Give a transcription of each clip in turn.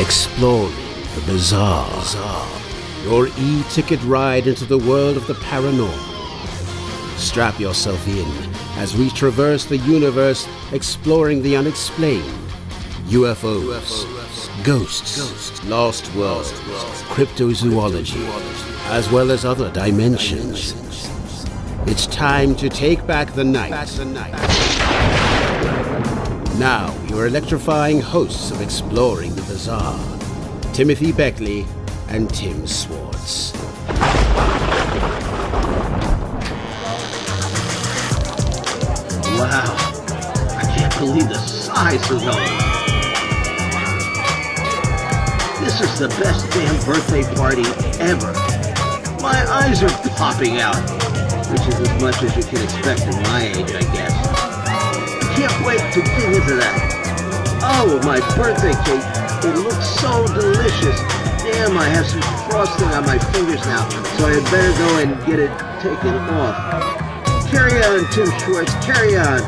Exploring the bizarre. Your e-ticket ride into the world of the paranormal. Strap yourself in as we traverse the universe exploring the unexplained. UFOs, ghosts, lost worlds, cryptozoology, as well as other dimensions. It's time to take back the night. Now, your electrifying hosts of Exploring the Bizarre, Timothy Beckley and Tim Swartz. Wow, I can't believe the size of those. This is the best damn birthday party ever. My eyes are popping out, which is as much as you can expect at my age, I guess. Can't wait to dig into that. Oh, my birthday cake. It looks so delicious. Damn, I have some frosting on my fingers now, so I had better go and get it taken off. Carry on, Tim Swartz, carry on.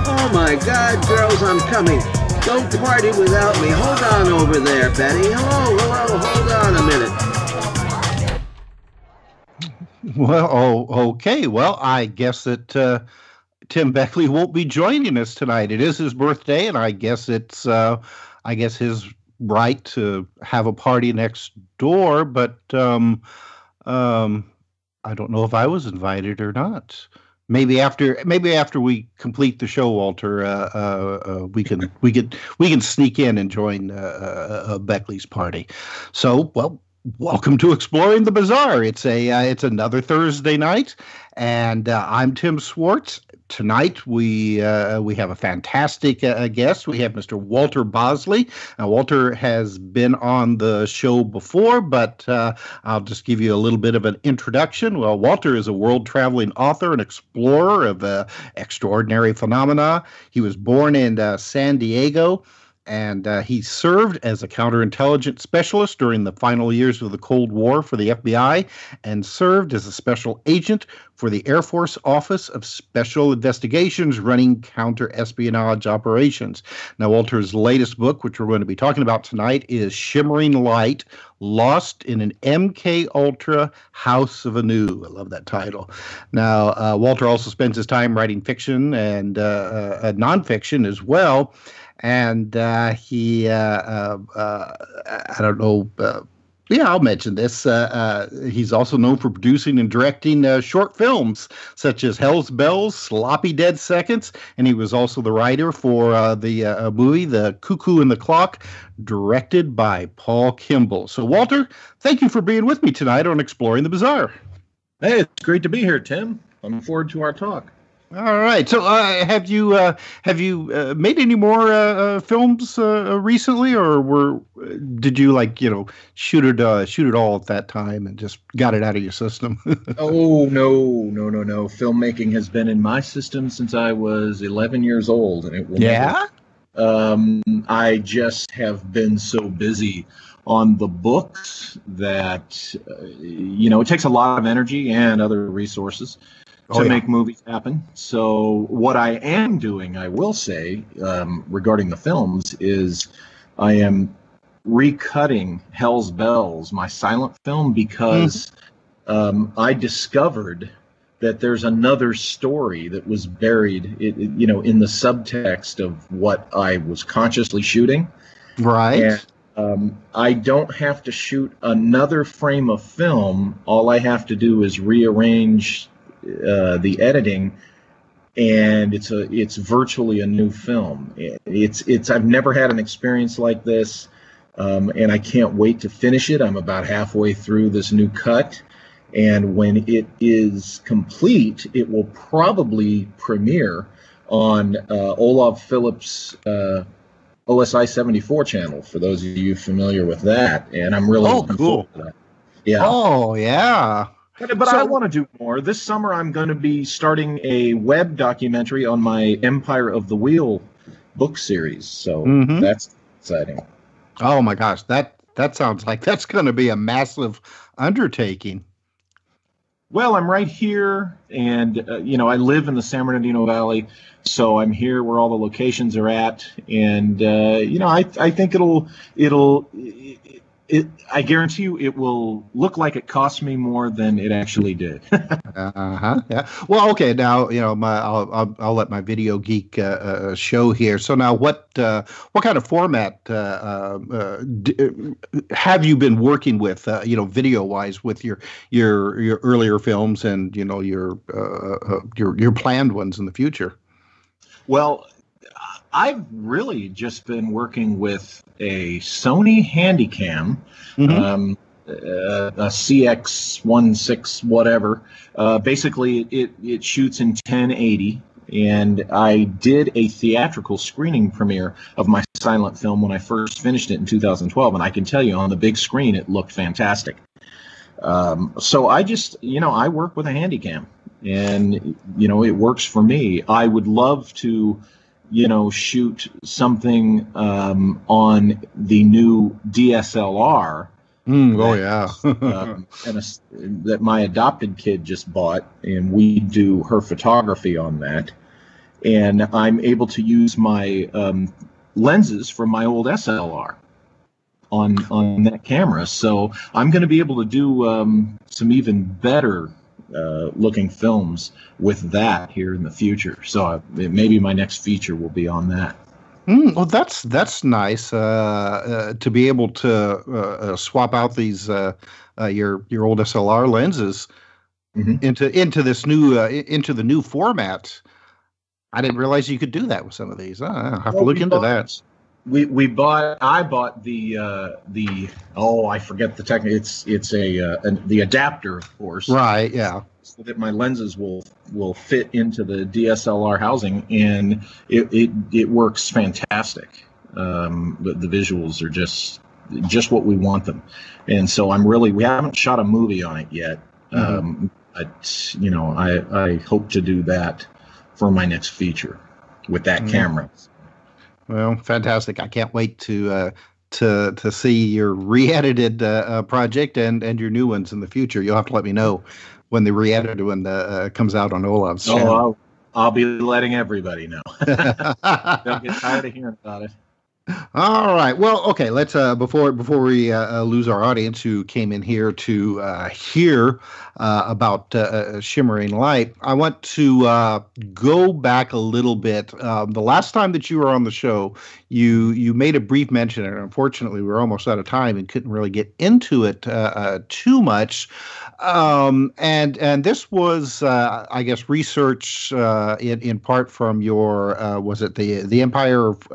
Oh my God, girls, I'm coming. Don't party without me. Hold on over there, Betty. Hello, hold on a minute. Well, okay. Well, I guess that Tim Beckley won't be joining us tonight. It is his birthday, and I guess it's his right to have a party next door. But I don't know if I was invited or not. Maybe after we complete the show, Walter, we can sneak in and join Beckley's party. So, well, welcome to Exploring the Bizarre. It's another Thursday night, and I'm Tim Swartz. Tonight we have a fantastic guest. We have Mr. Walter Bosley. Now, Walter has been on the show before, but I'll just give you a little bit of an introduction. Well, Walter is a world-traveling author and explorer of extraordinary phenomena. He was born in San Diego, and he served as a counterintelligence specialist during the final years of the Cold War for the FBI, and served as a special agent for the Air Force Office of Special Investigations, running counter-espionage operations. Now, Walter's latest book, which we're going to be talking about tonight, is Shimmering Light, Lost in an MK Ultra House of Anu. I love that title. Now, Walter also spends his time writing fiction and nonfiction as well. And he, I don't know, I'll mention this. He's also known for producing and directing short films such as Hell's Bells, Sloppy Dead Seconds, and he was also the writer for the movie The Cuckoo and the Clock, directed by Paul Kimball. So, Walter, thank you for being with me tonight on Exploring the Bizarre. Hey, it's great to be here, Tim. I'm looking forward to our talk. All right. So, have you made any more films recently, or did you shoot it all at that time and just got it out of your system? Oh no! Filmmaking has been in my system since I was 11 years old, and it will never. I just have been so busy on the books that it takes a lot of energy and other resources to make movies happen. So what I am doing, I will say, regarding the films, is I am recutting Hell's Bells, my silent film, because I discovered that there's another story that was buried, in the subtext of what I was consciously shooting. Right. And I don't have to shoot another frame of film. All I have to do is rearrange the editing, and it's virtually a new film. I've never had an experience like this, and I can't wait to finish it. I'm about halfway through this new cut, and when it is complete, it will probably premiere on Olav Phillips' OSI 74 channel, for those of you familiar with that. And I'm really looking forward to that. Yeah. Oh, yeah. But I want to do more. This summer, I'm going to be starting a web documentary on my Empire of the Wheel book series. So that's exciting. Oh, my gosh. That sounds like that's going to be a massive undertaking. Well, I'm right here, and I live in the San Bernardino Valley, so I'm here where all the locations are at, and I think I guarantee you it will look like it cost me more than it actually did. Yeah. Well, okay. Now I'll let my video geek show here. So now, what kind of format have you been working with? Video wise, with your earlier films and your planned ones in the future. Well, I've really just been working with a Sony Handycam, a CX-16 whatever. Basically, it shoots in 1080, and I did a theatrical screening premiere of my silent film when I first finished it in 2012, and I can tell you on the big screen it looked fantastic. So I just, I work with a Handycam, and it works for me. I would love to shoot something on the new DSLR. That my adopted kid just bought, and we do her photography on that. And I'm able to use my lenses from my old SLR on that camera. So I'm going to be able to do some even better looking films with that here in the future. So maybe my next feature will be on that. Well, that's nice to be able to swap out these your old SLR lenses into this new into the new format. I didn't realize you could do that with some of these. I'll have to look into that. I bought the I forget the technique. It's the adapter, of course. Right. Yeah. So that my lenses will fit into the DSLR housing, and it works fantastic. The visuals are just what we want them, and so we haven't shot a movie on it yet. But I hope to do that for my next feature with that camera. Well, fantastic! I can't wait to see your re-edited project and your new ones in the future. You'll have to let me know when the re-edited one comes out on Olav's channel. I'll be letting everybody know. They'll get tired of hearing about it. All right. Well, okay. Let's before we lose our audience who came in here to hear about Shimmering Light, I want to go back a little bit. The last time that you were on the show, you made a brief mention, and unfortunately, we were almost out of time and couldn't really get into it too much. And this was, I guess, research in part from your was it the Empire of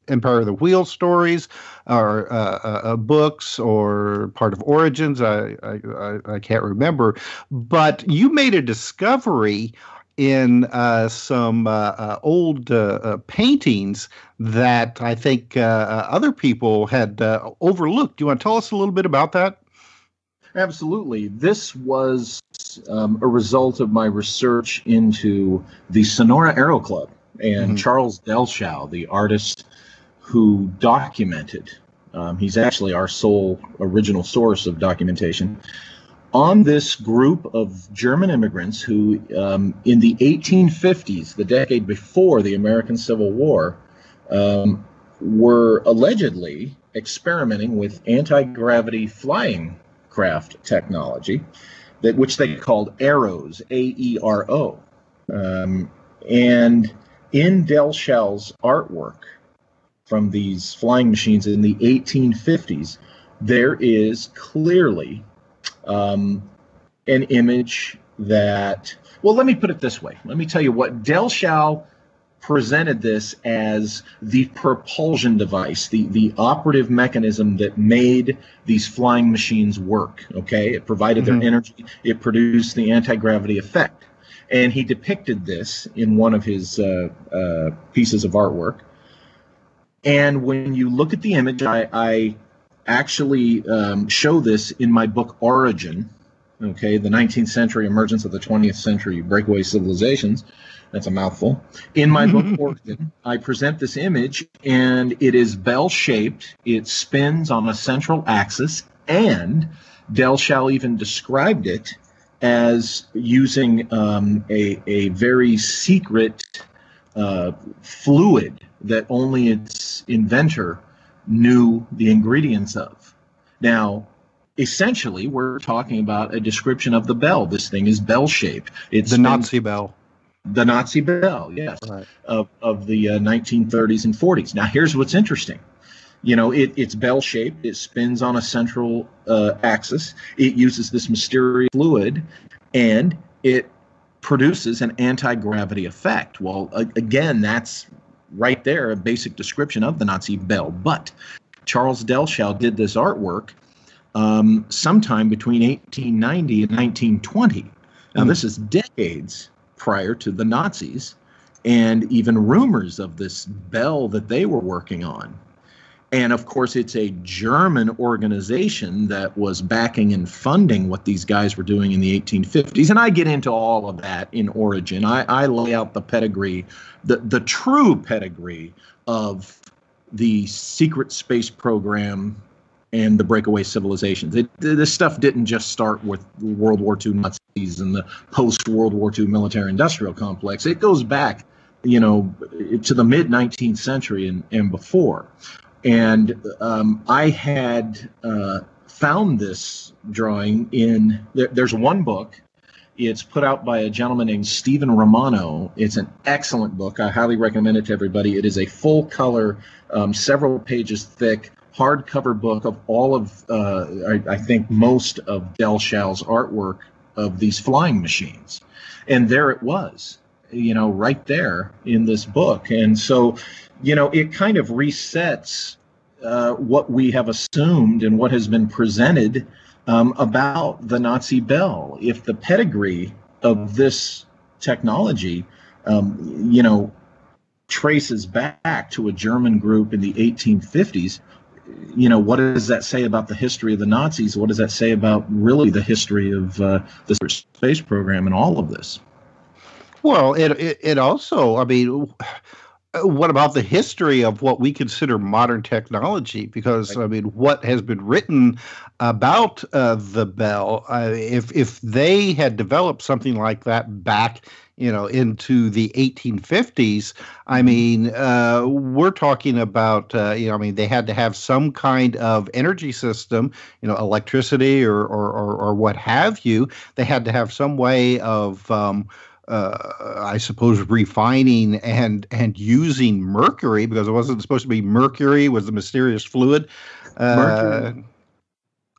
the Wheel stories, or books, or part of Origins? I can't remember, but you made a discovery in some old paintings that I think other people had overlooked. Do you want to tell us a little bit about that? Absolutely. This was a result of my research into the Sonora Aero Club and Charles Delshow, the artist who documented. He's actually our sole original source of documentation on this group of German immigrants who, in the 1850s, the decade before the American Civil War, were allegedly experimenting with anti-gravity flying craft technology, which they called Aeros, A-E-R-O. And in Delshow's artwork from these flying machines in the 1850s, there is clearly an image that, well, let me put it this way. Let me tell you what Delshow presented this as: the propulsion device, the operative mechanism that made these flying machines work. Okay, it provided their energy, it produced the anti-gravity effect, and he depicted this in one of his pieces of artwork. And when you look at the image, I actually show this in my book Origin. Okay, the 19th century emergence of the 20th century breakaway civilizations. That's a mouthful. In my book, Origin, I present this image, and it is bell-shaped. It spins on a central axis, and Delshow even described it as using a very secret fluid that only its inventor knew the ingredients of. Now, essentially, we're talking about a description of the bell. This thing is bell-shaped. It's the Nazi bell. The Nazi bell, yes, right. of the 1930s and 40s. Now, here's what's interesting. You know, it's bell-shaped. It spins on a central axis. It uses this mysterious fluid, and it produces an anti-gravity effect. Well, again, that's right there, a basic description of the Nazi bell. But Charles Delschow did this artwork sometime between 1890 and 1920. Now, this is decades prior to the Nazis, and even rumors of this bell that they were working on. And of course, it's a German organization that was backing and funding what these guys were doing in the 1850s. And I get into all of that in Origin. I lay out the pedigree, the true pedigree of the secret space program and the breakaway civilizations. This stuff didn't just start with World War II Nazis and the post-World War II military-industrial complex. It goes back, you know, to the mid-19th century and before. And I had found this drawing in, there's one book. It's put out by a gentleman named Stephen Romano. It's an excellent book. I highly recommend it to everybody. It is a full-color, several pages thick, hardcover book of all of, I think, most of Delschau's artwork of these flying machines. And there it was, you know, right there in this book. And so, you know, it kind of resets what we have assumed and what has been presented about the Nazi bell. If the pedigree of this technology, you know, traces back to a German group in the 1850s, you know, what does that say about the history of the Nazis? What does that say about really the history of the space program and all of this? Well, it also, I mean, what about the history of what we consider modern technology? Because, I mean, what has been written about the bell, if they had developed something like that back, you know, into the 1850s, I mean, we're talking about, you know, I mean, they had to have some kind of energy system, you know, electricity or what have you. They had to have some way of I suppose refining and using mercury, because it wasn't supposed to be mercury, was the mysterious fluid. Mercury.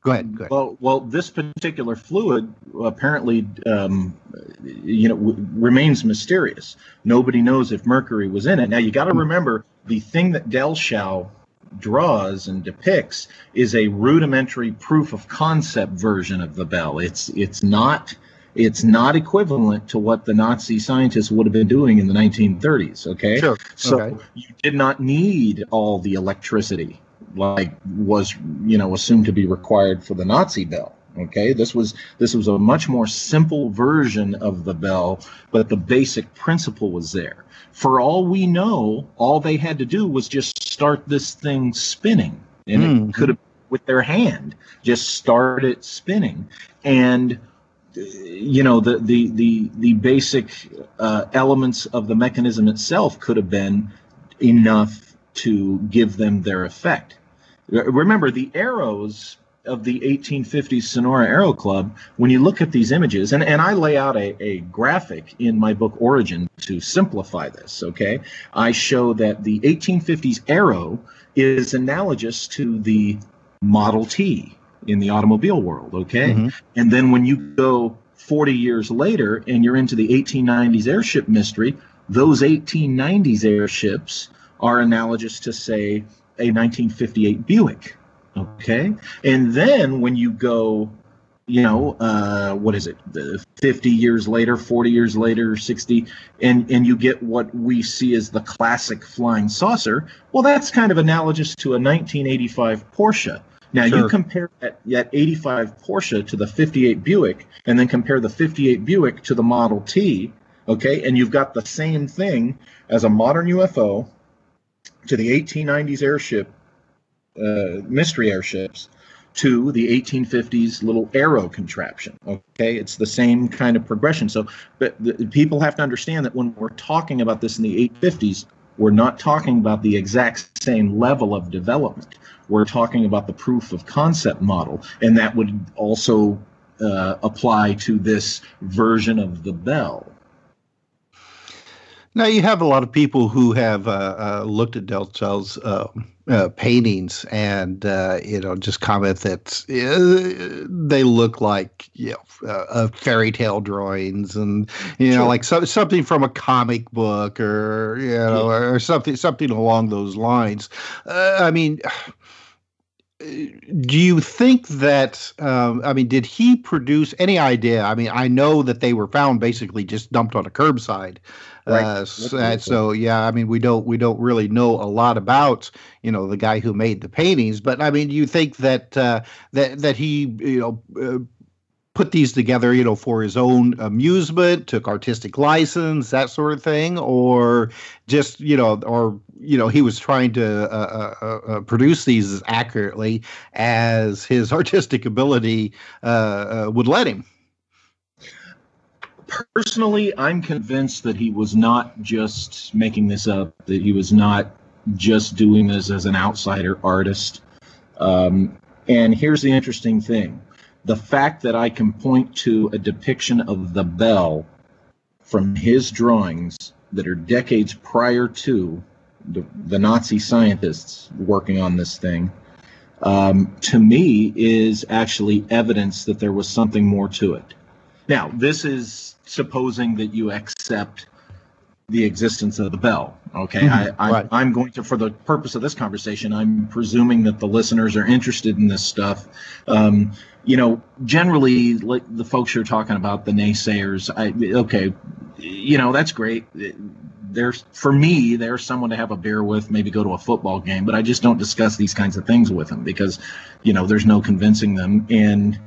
Go ahead. Well, this particular fluid apparently, you know, remains mysterious. Nobody knows if mercury was in it. Now, you got to remember, the thing that Delschow draws and depicts is a rudimentary proof of concept version of the bell. It's not equivalent to what the Nazi scientists would have been doing in the 1930s, okay? Sure. So okay. You did not need all the electricity like was, you know, assumed to be required for the Nazi bell, okay? This was a much more simple version of the bell, but the basic principle was there. For all we know, all they had to do was just start this thing spinning, and it could have, with their hand, just start it spinning. And you know, the basic elements of the mechanism itself could have been enough to give them their effect. Remember, the arrows of the 1850s Sonora Aero Club, when you look at these images, and I lay out a graphic in my book Origin to simplify this, okay? I show that the 1850s Aero is analogous to the Model T in the automobile world, okay? And then when you go 40 years later and you're into the 1890s airship mystery, those 1890s airships are analogous to, say, a 1958 Buick, okay? And then when you go, you know, what is it, 50 years later, 40 years later, 60, and you get what we see as the classic flying saucer, well, that's kind of analogous to a 1985 Porsche. Now, Sure. You compare that 85 Porsche to the 58 Buick, and then compare the 58 Buick to the Model T, okay? And you've got the same thing as a modern UFO to the 1890s airship, mystery airships, to the 1850s little arrow contraption. Okay, it's the same kind of progression. So, but people have to understand that when we're talking about this in the 850s, we're not talking about the exact same level of development. We're talking about the proof of concept model, and that would also apply to this version of the bell. Now, you have a lot of people who have looked at Deltell's paintings and, just comment that they look like, fairy tale drawings and, Sure. like something from a comic book or, or something along those lines. Do you think that, did he produce any idea? I mean, I know that they were found basically just dumped on a curbside. Right. We don't really know a lot about, the guy who made the paintings, but do you think that, that he, put these together, for his own amusement, took artistic license, that sort of thing, or just, he was trying to produce these as accurately as his artistic ability would let him? Personally, I'm convinced that he was not just making this up, that he was not just doing this as an outsider artist. And here's the interesting thing. The fact that I can point to a depiction of the bell from his drawings that are decades prior to the Nazi scientists working on this thing, to me is actually evidence that there was something more to it. Now, this is supposing that you accept the existence of the bell. Okay, Mm-hmm. Right. I'm going to, for the purpose of this conversation, I'm presuming that the listeners are interested in this stuff. Generally, like the folks you're talking about, the naysayers, that's great. For me, they're someone to have a beer with, maybe go to a football game, but I just don't discuss these kinds of things with them because, there's no convincing them. And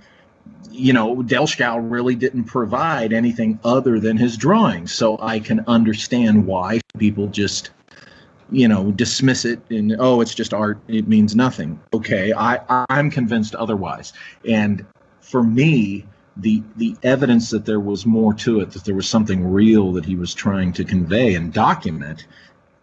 Delschau really didn't provide anything other than his drawings. So I can understand why people just, dismiss it and, it's just art. It means nothing. Okay, I'm convinced otherwise. And for me, the evidence that there was more to it, that there was something real that he was trying to convey and document,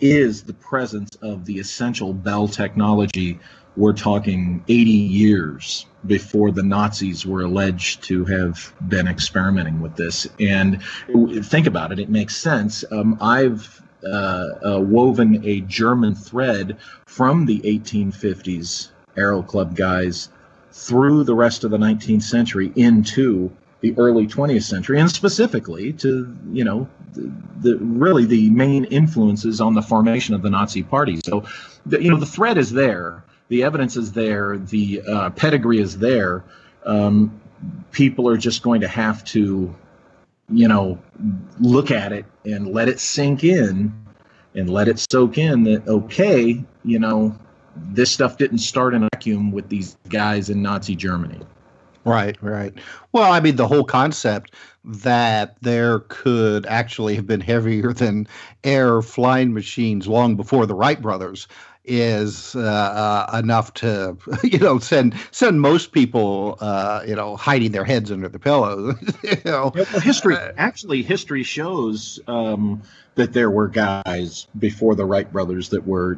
is the presence of the essential bell technology. We're talking 80 years before the Nazis were alleged to have been experimenting with this. And think about it, it makes sense. I've woven a German thread from the 1850s Aero Club guys through the rest of the 19th century into the early 20th century, and specifically to, the main influences on the formation of the Nazi Party. So, the thread is there. The evidence is there. The pedigree is there. People are just going to have to, look at it and let it sink in and let it soak in that, okay, this stuff didn't start in a vacuum with these guys in Nazi Germany. Right. Well, the whole concept that there could actually have been heavier than air flying machines long before the Wright brothers is enough to, send most people, hiding their heads under the pillows. Well, history shows that there were guys before the Wright brothers that were,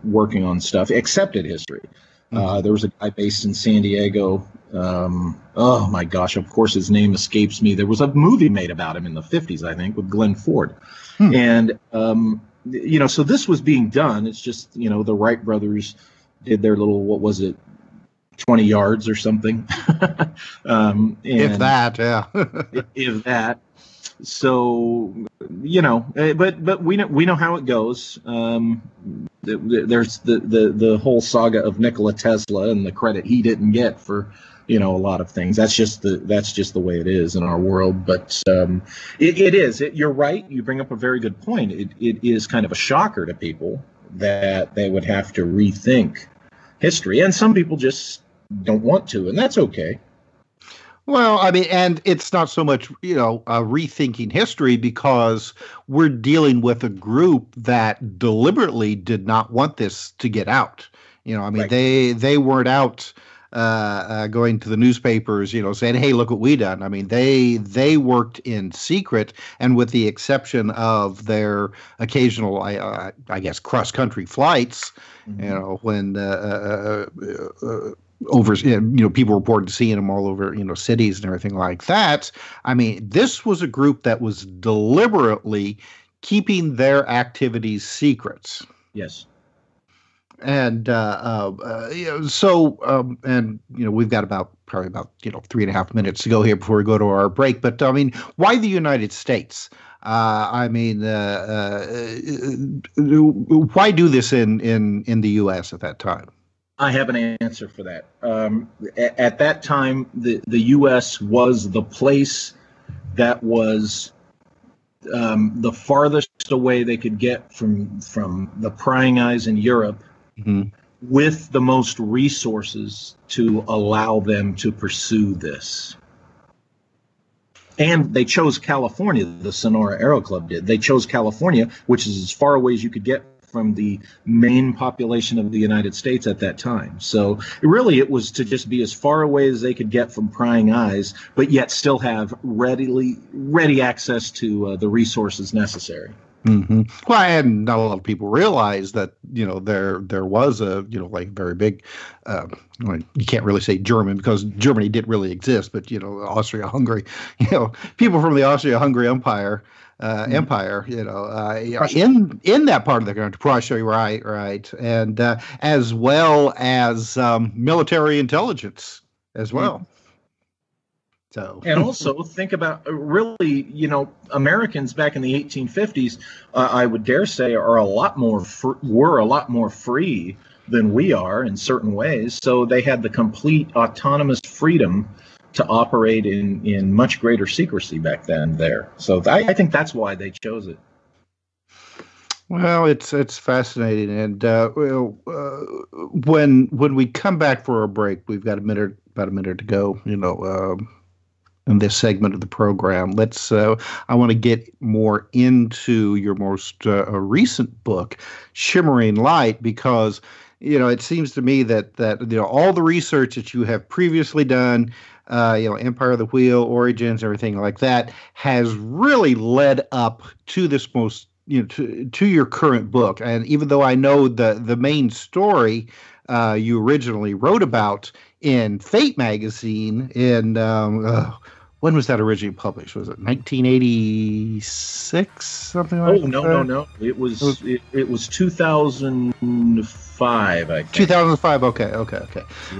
working on stuff. Accepted history. There was a guy based in San Diego. Oh my gosh! Of course, his name escapes me. There was a movie made about him in the 50s, I think, with Glenn Ford, and. So this was being done. It's just, the Wright brothers did their little, 20 yards or something. If that, yeah. If that. So, but we know how it goes. There's the whole saga of Nikola Tesla and the credit he didn't get for, a lot of things. That's just the way it is in our world. But it is. You're right. You bring up a very good point. It is kind of a shocker to people that they would have to rethink history, and some people just don't want to, and that's okay. Well, and it's not so much, rethinking history, because we're dealing with a group that deliberately did not want this to get out. Right. They weren't out going to the newspapers, saying, "Hey, look what we done." I mean, they worked in secret, and with the exception of their occasional, I guess, cross-country flights, when over, people reported seeing them all over, cities and everything like that. I mean, this was a group that was deliberately keeping their activities secrets. Yes. And we've got probably about 3.5 minutes to go here before we go to our break. But I mean, why the United States? Why do this in the U.S. at that time? I have an answer for that. At that time, the U.S. was the place that was the farthest away they could get from the prying eyes in Europe, with the most resources to allow them to pursue this. And they chose California. The Sonora Aero Club did. They chose California, which is as far away as you could get from the main population of the United States at that time. So really it was to just be as far away as they could get from prying eyes, but yet still have ready access to the resources necessary. Mm-hmm. Well, and not a lot of people realize that there was a very big. You can't really say German because Germany didn't really exist, but Austria-Hungary. People from the Austria-Hungary Empire. In that part of the country, Prussia, right, and as well as military intelligence as well. So, and also think about really, Americans back in the 1850s, I would dare say, were a lot more free than we are in certain ways. So they had the complete autonomous freedom to operate in much greater secrecy back then there. So I think that's why they chose it. Well, it's fascinating. And when we come back for a break, we've got about a minute to go, in this segment of the program. I want to get more into your most recent book, Shimmering Light, because, it seems to me that all the research that you have previously done, Empire of the Wheel, Origins, everything like that, has really led up to this most, to your current book. And even though I know the main story you originally wrote about in Fate magazine in when was that originally published? Was it 1986, something like that? No. It was 2005, I think. 2005. Okay.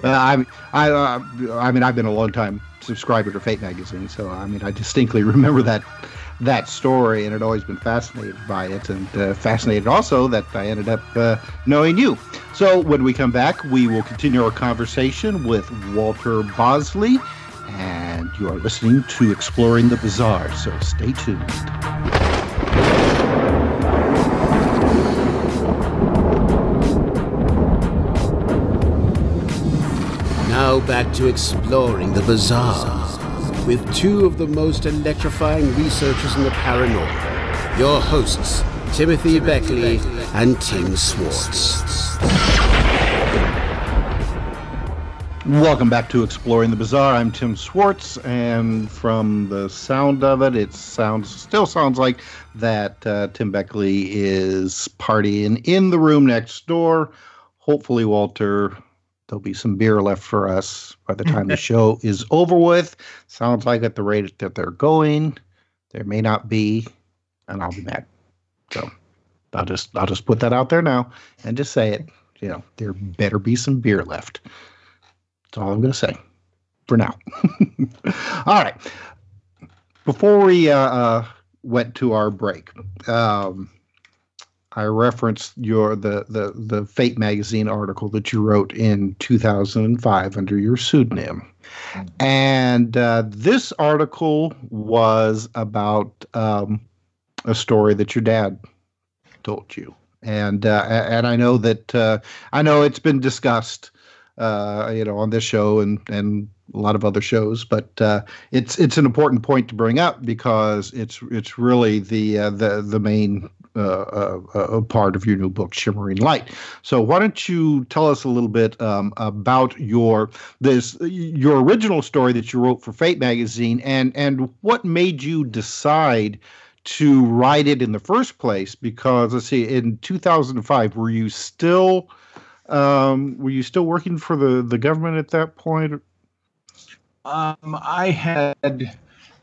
Yeah. I've been a long time subscriber to Fate magazine, so I distinctly remember that story, and had always been fascinated by it, and fascinated also that I ended up knowing you. So when we come back, we will continue our conversation with Walter Bosley, and you are listening to Exploring the Bizarre, so stay tuned. Now back to Exploring the Bizarre, with two of the most electrifying researchers in the paranormal, your hosts, Timothy Beckley and Tim Swartz. Welcome back to Exploring the Bizarre. I'm Tim Swartz, and from the sound of it, still sounds like that Tim Beckley is partying in the room next door. Hopefully, Walter, there'll be some beer left for us by the time the show is over with. Sounds like at the rate that they're going, there may not be, and I'll be mad. So I'll just put that out there now and just say it. There better be some beer left. That's all I'm going to say for now. All right. Before we went to our break, I referenced the Fate magazine article that you wrote in 2005 under your pseudonym. And this article was about a story that your dad told you. And I know that it's been discussed on this show and a lot of other shows, but it's an important point to bring up because it's really the main part of your new book, Shimmering Light. So why don't you tell us a little bit about your original story that you wrote for Fate magazine, and what made you decide to write it in the first place? Because let's see, in 2005, were you still working for the government at that point? I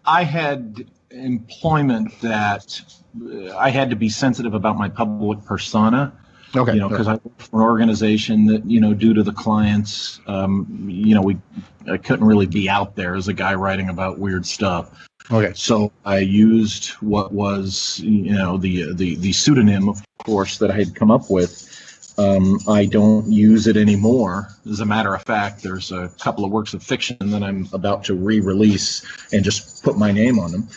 had employment that I had to be sensitive about my public persona. Okay. Because I worked for an organization that, due to the clients, I couldn't really be out there as a guy writing about weird stuff. Okay. So I used what was, the pseudonym, of course, that I had come up with. I don't use it anymore. As a matter of fact, there's a couple of works of fiction that I'm about to re-release and just put my name on them.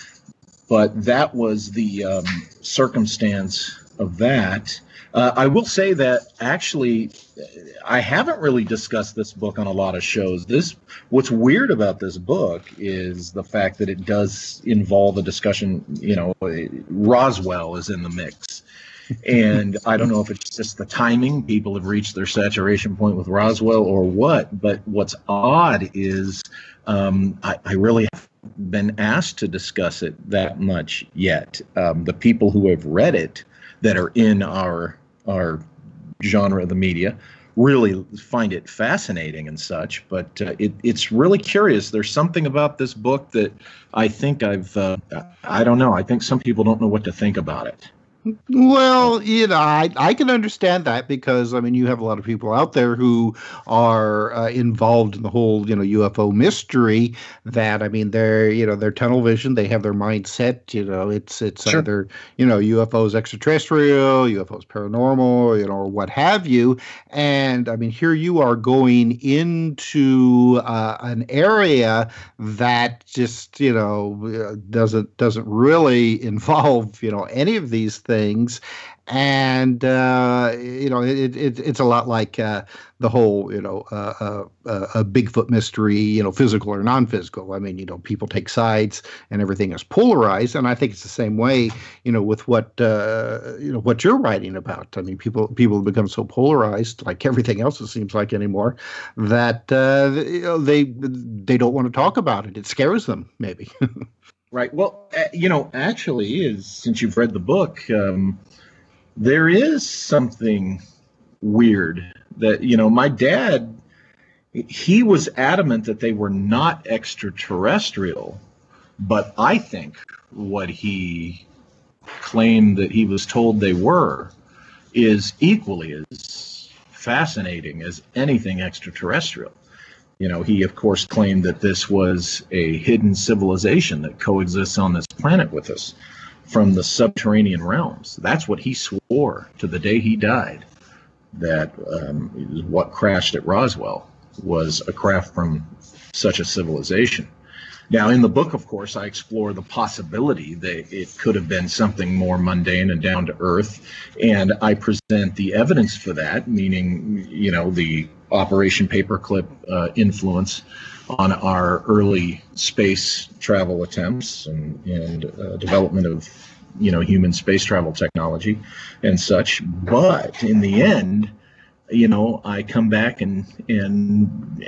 But that was the circumstance of that. I will say that actually, I haven't really discussed this book on a lot of shows. What's weird about this book is the fact that it does involve a discussion. Roswell is in the mix. And I don't know if it's just the timing. People have reached their saturation point with Roswell or what. But what's odd is I really haven't been asked to discuss it that much yet. The people who have read it that are in our genre of the media really find it fascinating and such. But it's really curious. There's something about this book that I think I don't know. I think some people don't know what to think about it. Well, I can understand that, because you have a lot of people out there who are involved in the whole UFO mystery. That they're tunnel vision. They have their mindset. It's Sure. Either UFOs extraterrestrial, UFOs paranormal, or what have you. And here you are going into an area that just doesn't really involve any of these things. And it's a lot like the whole a Bigfoot mystery, physical or non-physical. People take sides and everything is polarized, and I think it's the same way with what what you're writing about. People have become so polarized, like everything else it seems like anymore, that they don't want to talk about it. It scares them, maybe. Right. Well, actually, since you've read the book, there is something weird that, my dad, he was adamant that they were not extraterrestrial, but I think what he claimed that he was told they were is equally as fascinating as anything extraterrestrial. He, of course, claimed that this was a hidden civilization that coexists on this planet with us from the subterranean realms. That's what he swore to the day he died, that what crashed at Roswell was a craft from such a civilization. Now, in the book, of course, I explore the possibility that it could have been something more mundane and down to earth, and I present the evidence for that, meaning, the Operation Paperclip influence on our early space travel attempts and development of, human space travel technology and such. But in the end, I come back and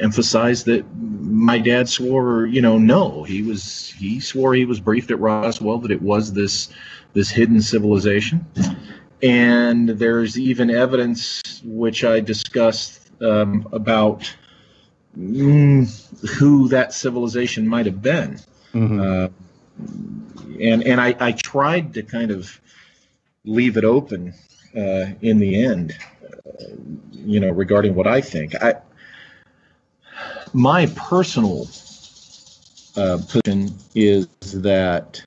emphasize that my dad swore, no, he swore he was briefed at Roswell that it was this hidden civilization. And there's even evidence which I discussed about who that civilization might have been. Mm-hmm. And I tried to kind of leave it open in the end, regarding what I think. My personal position is that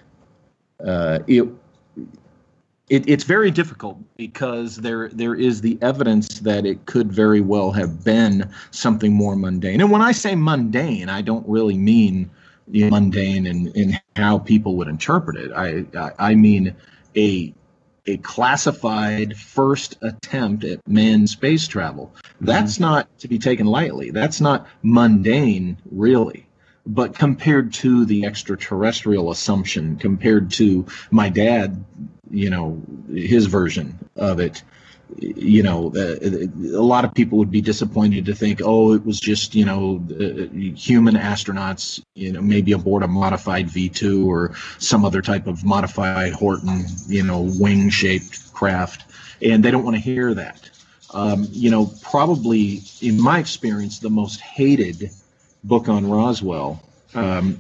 it's very difficult, because there is the evidence that it could very well have been something more mundane. And when I say mundane, I don't really mean mundane in how people would interpret it. I mean a classified first attempt at manned space travel. That's not to be taken lightly. That's not mundane, really. But compared to the extraterrestrial assumption, compared to my dad his version of it. A lot of people would be disappointed to think, oh, it was just, human astronauts, maybe aboard a modified V2 or some other type of modified Horton, wing-shaped craft. And they don't want to hear that. Probably, in my experience, the most hated book on Roswell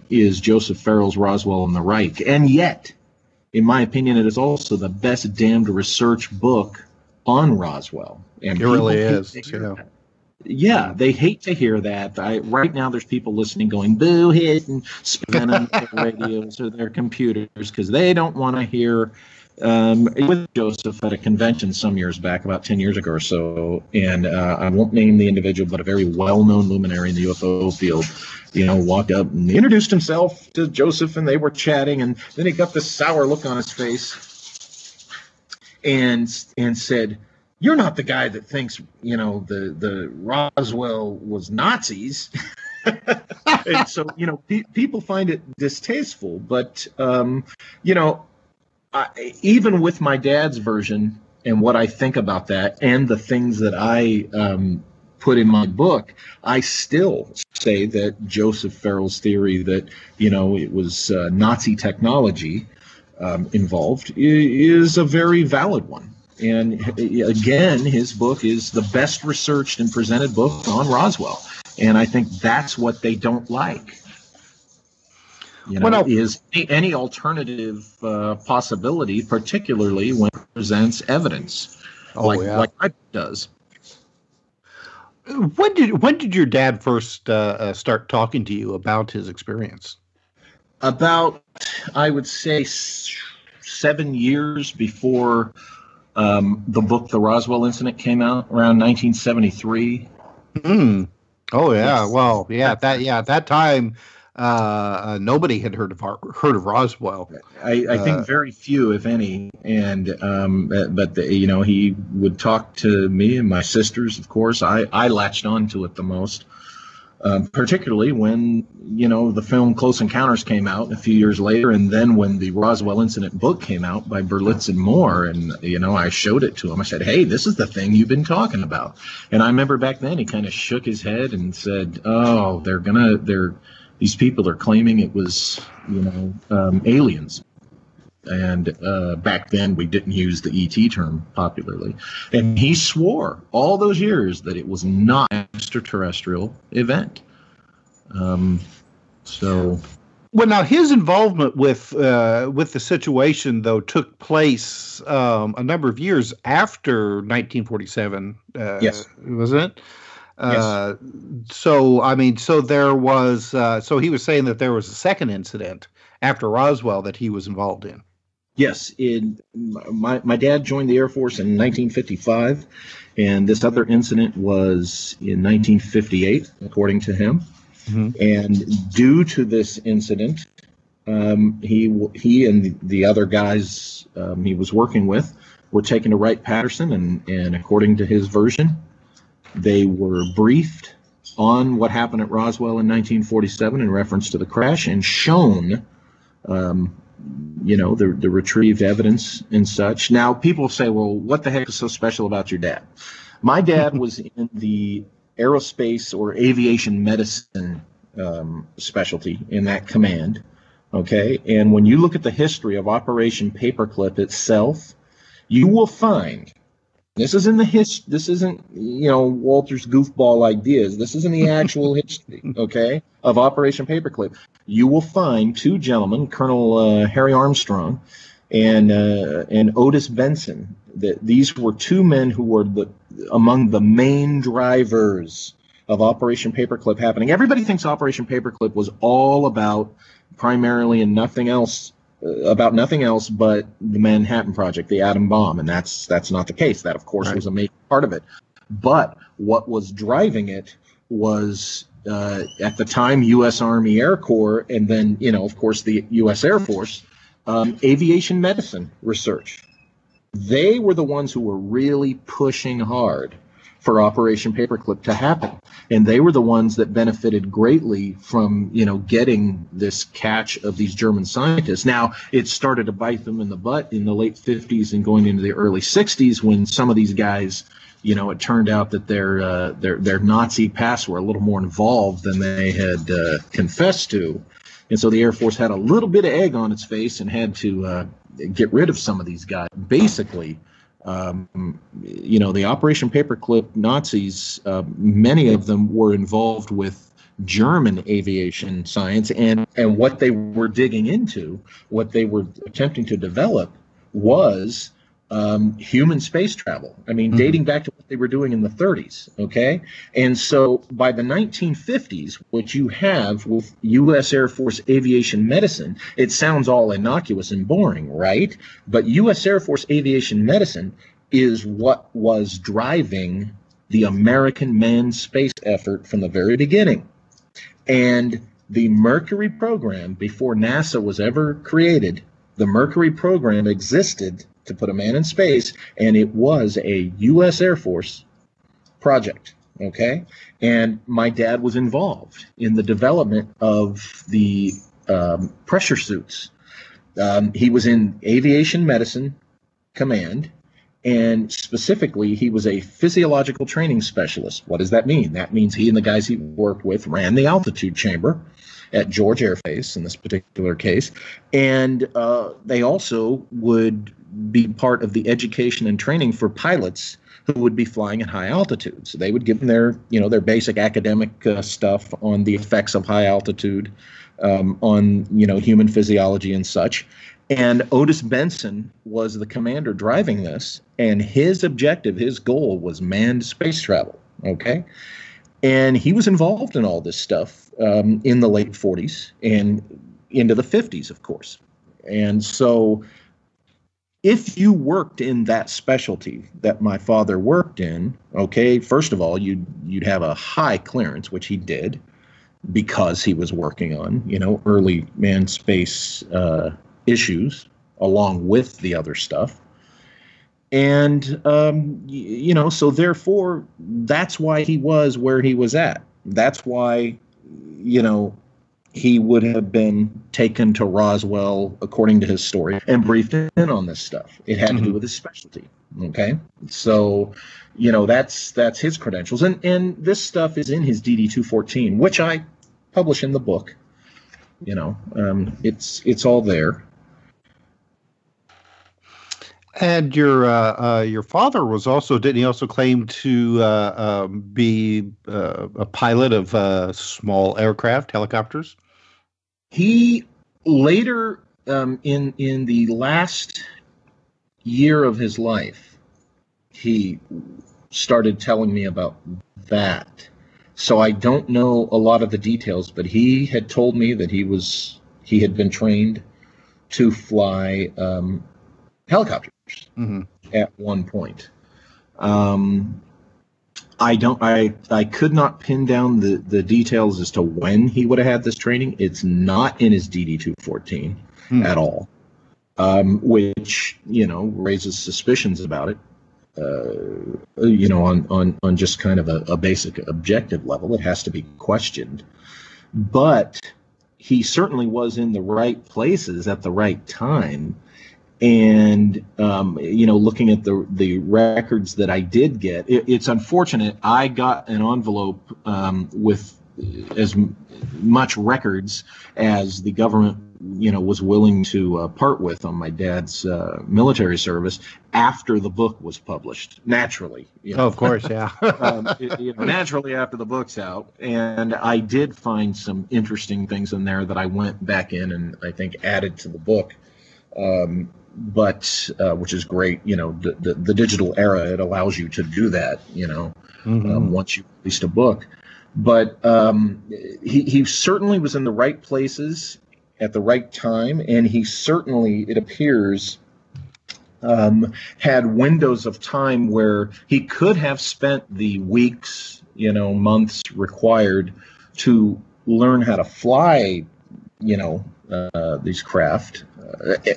is Joseph Farrell's Roswell and the Reich. And yet, in my opinion, it is also the best damned research book on Roswell. And it really is. Yeah, they hate to hear that. Right now, there's people listening going, boo, hit, and spinning their radios or their computers because they don't want to hear. With Joseph at a convention some years back, about 10 years ago or so, and I won't name the individual, but a very well-known luminary in the UFO field, walked up and introduced himself to Joseph, and they were chatting, and then he got this sour look on his face and said, "You're not the guy that thinks, the Roswell was Nazis." And so, people find it distasteful, but, even with my dad's version and what I think about that and the things that I put in my book, I still say that Joseph Farrell's theory that, it was Nazi technology involved is a very valid one. And again, his book is the best researched and presented book on Roswell. And I think that's what they don't like. Is any alternative possibility, particularly when it presents evidence, like I does. When did your dad first start talking to you about his experience? About, I would say, 7 years before the book The Roswell Incident came out, around 1973. Oh yeah, yes. Well, at that time. Nobody had heard of Roswell. I think very few, if any. And he would talk to me and my sisters. Of course, I latched on to it the most, particularly when the film Close Encounters came out a few years later, and then when the Roswell Incident book came out by Berlitz and Moore, and I showed it to him. I said, "Hey, this is the thing you've been talking about." And I remember back then he kind of shook his head and said, "Oh, these people are claiming it was, aliens." And back then we didn't use the ET term popularly. And he swore all those years that it was not an extraterrestrial event. Well, now his involvement with the situation, though, took place a number of years after 1947. Yes, wasn't it? Yes. So there was. So he was saying that there was a second incident after Roswell that he was involved in. Yes, my dad joined the Air Force in 1955, and this other incident was in 1958, according to him. Mm-hmm. And due to this incident, he and the other guys he was working with were taken to Wright-Patterson, and according to his version, they were briefed on what happened at Roswell in 1947 in reference to the crash, and shown, the retrieved evidence and such. Now, people say, well, what the heck is so special about your dad? My dad was in the aerospace or aviation medicine specialty in that command, okay? And when you look at the history of Operation Paperclip itself, you will find, this isn't Walter's goofball ideas. This isn't the actual history, okay, of Operation Paperclip. You will find two gentlemen, Colonel Harry Armstrong and Otis Benson. These were two men who were among the main drivers of Operation Paperclip happening. Everybody thinks Operation Paperclip was all about primarily and nothing else but the Manhattan Project, the atom bomb, and that's not the case. That, of course, was a major part of it. But what was driving it was, at the time, U.S. Army Air Corps, and then, of course, the U.S. Air Force, aviation medicine research. They were the ones who were really pushing hard for Operation Paperclip to happen. And they were the ones that benefited greatly from, getting this catch of these German scientists. Now, it started to bite them in the butt in the late 50s and going into the early 60s when some of these guys, it turned out that their Nazi pasts were a little more involved than they had confessed to. And so the Air Force had a little bit of egg on its face and had to get rid of some of these guys. Basically, the Operation Paperclip Nazis, many of them were involved with German aviation science, and what they were digging into, what they were attempting to develop was human space travel. I mean, dating back to what they were doing in the 30s, okay? And so by the 1950s, what you have with U.S. Air Force aviation medicine, it sounds all innocuous and boring, right? But U.S. Air Force aviation medicine is what was driving the American manned space effort from the very beginning. And the Mercury program, before NASA was ever created, the Mercury program existed to put a man in space, and it was a U.S. Air Force project, okay? And my dad was involved in the development of the pressure suits. He was in aviation medicine command, and specifically, he was a physiological training specialist. What does that mean? That means he and the guys he worked with ran the altitude chamber at George Air Base in this particular case, and they also would be part of the education and training for pilots who would be flying at high altitudes. So they would give them their basic academic stuff on the effects of high altitude, on human physiology and such. And Otis Benson was the commander driving this, and his objective, his goal was manned space travel. Okay, and he was involved in all this stuff in the late 40s and into the 50s, of course. And so if you worked in that specialty that my father worked in, okay, first of all, you'd have a high clearance, which he did because he was working on, early manned space issues along with the other stuff. And, so therefore, that's why he was where he was at. That's why, he would have been taken to Roswell, according to his story, and briefed in on this stuff. It had to do with his specialty. Okay, so that's his credentials, and this stuff is in his DD 214, which I publish in the book. It's all there. And your father was also, didn't he also claim to be a pilot of small aircraft, helicopters? He later, in the last year of his life, he started telling me about that. So I don't know a lot of the details, but he had told me that he had been trained to fly helicopters at one point. I could not pin down the details as to when he would have had this training. It's not in his DD 214 at all, which raises suspicions about it. On just kind of a basic objective level, it has to be questioned. But he certainly was in the right places at the right time. And, looking at the records that I did get, it's unfortunate. I got an envelope with as much records as the government, was willing to part with on my dad's military service after the book was published. Naturally. Oh, of course, yeah. Naturally after the book's out. And I did find some interesting things in there that I went back in and I think added to the book. But which is great, the digital era, it allows you to do that, once you released a book. But he certainly was in the right places at the right time, and he certainly, it appears, had windows of time where he could have spent the weeks, months required to learn how to fly, these craft.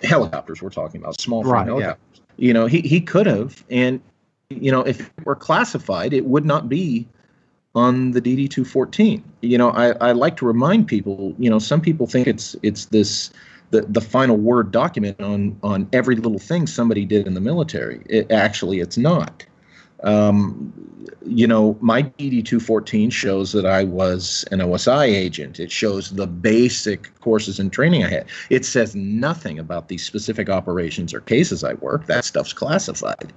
Helicopters we're talking about, small helicopters. Yeah. He could have, and if it were classified, it would not be on the DD-214. I like to remind people, some people think it's this the final word document on every little thing somebody did in the military. It's not. My DD-214 shows that I was an OSI agent. It shows the basic courses and training I had. It says nothing about the specific operations or cases I worked. That stuff's classified.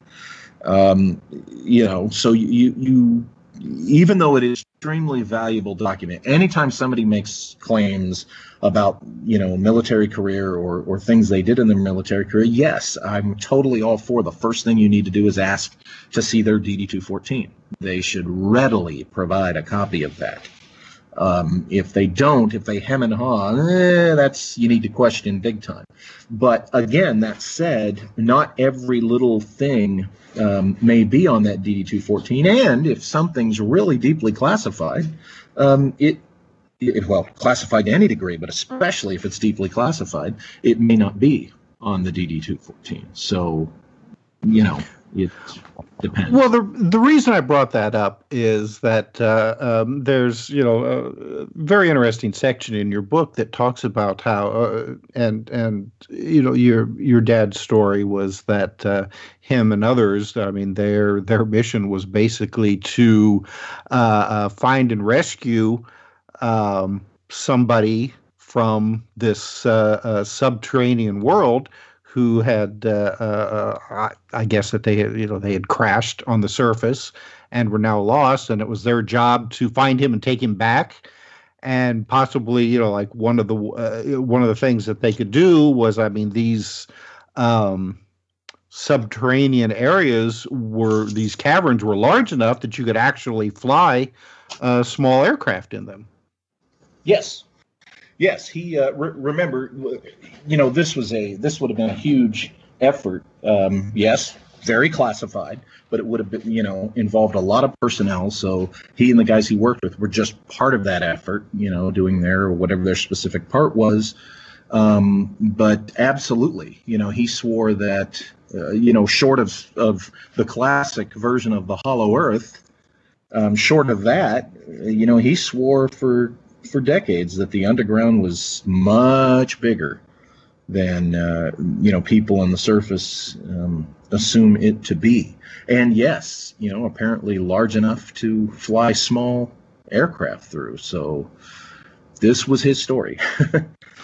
So you even though it is extremely valuable document, anytime somebody makes claims about, military career or things they did in their military career, yes, I'm totally all for the first thing you need to do is ask to see their DD-214. They should readily provide a copy of that. If they don't, if they hem and haw, you need to question big time. But again, that said, not every little thing may be on that DD-214, and if something's really deeply classified, classified to any degree, but especially if it's deeply classified, it may not be on the DD-214. So, it depends. Well, the reason I brought that up is that there's a very interesting section in your book that talks about how your dad's story was that him and others, their mission was basically to find and rescue somebody from this subterranean world who had, I guess that they had crashed on the surface and were now lost, and it was their job to find him and take him back. And possibly, one of the things that they could do was, these subterranean areas these caverns were large enough that you could actually fly small aircraft in them. Yes. Yes, he remember. This would have been a huge effort. Yes, very classified, but it would have been involved a lot of personnel. So he and the guys he worked with were just part of that effort. Doing whatever their specific part was. But absolutely, he swore that short of the classic version of the Hollow Earth, short of that, he swore for decades that the underground was much bigger than people on the surface assume it to be. And yes, apparently large enough to fly small aircraft through. So this was his story.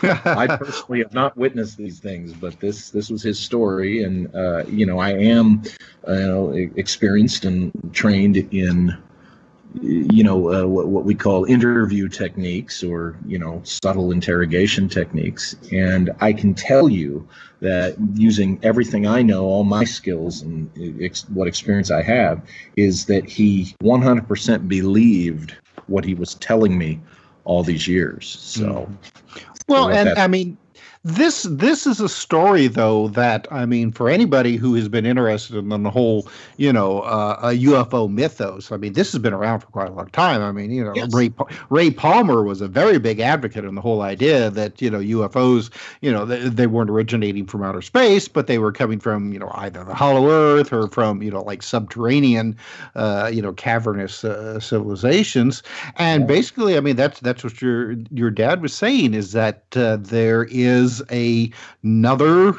I personally have not witnessed these things, but this was his story, and I am experienced and trained in what we call interview techniques or, subtle interrogation techniques. And I can tell you that using everything I know, all my skills and what experience I have, is that he 100% believed what he was telling me all these years. So, well, and this is a story, though, that, for anybody who has been interested in the whole, a UFO mythos, this has been around for quite a long time. Yes. Ray Palmer was a very big advocate in the whole idea that, UFOs, they weren't originating from outer space, but they were coming from, either the Hollow Earth or from, like subterranean, cavernous civilizations. And basically, that's what your dad was saying, is that there is another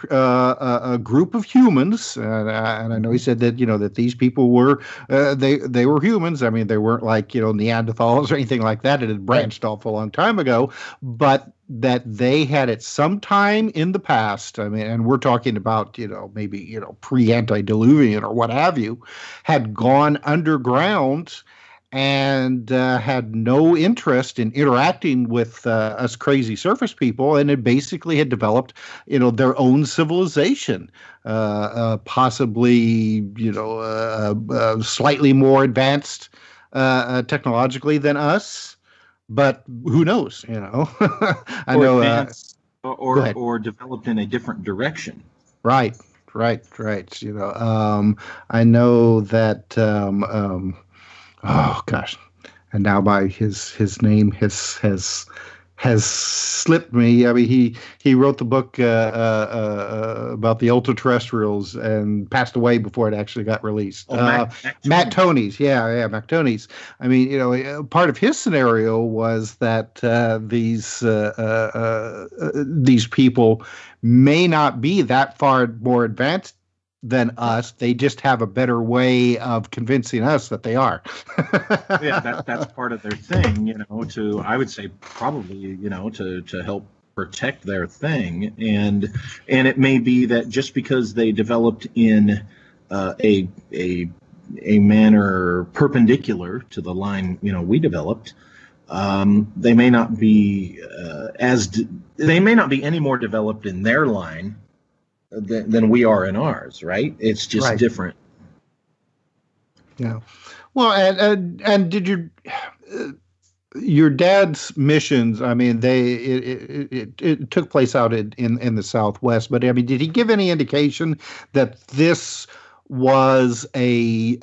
group of humans, and I know he said that that these people were they were humans. They weren't like Neanderthals or anything like that. It had branched off a long time ago, but that they had at some time in the past, and we're talking about maybe pre-antediluvian or what have you, had gone underground and had no interest in interacting with us crazy surface people, and it basically had developed, their own civilization, possibly, slightly more advanced technologically than us, but who knows? I know, or developed in a different direction. Right. I know that. Oh gosh, and now his name has has slipped me. I mean, he wrote the book about the ultra-terrestrials and passed away before it actually got released. Matt Toney's, yeah, Matt Toney's. I mean, part of his scenario was that these people may not be that far more advanced than us. They just have a better way of convincing us that they are. Yeah, that's part of their thing, I would say probably, to help protect their thing. And it may be that just because they developed in a manner perpendicular to the line, we developed, they may not be they may not be any more developed in their line than we are in ours, right? It's just different. Yeah. Well, and did your dad's missions? I mean, it took place out in the Southwest, but I mean, did he give any indication that this was a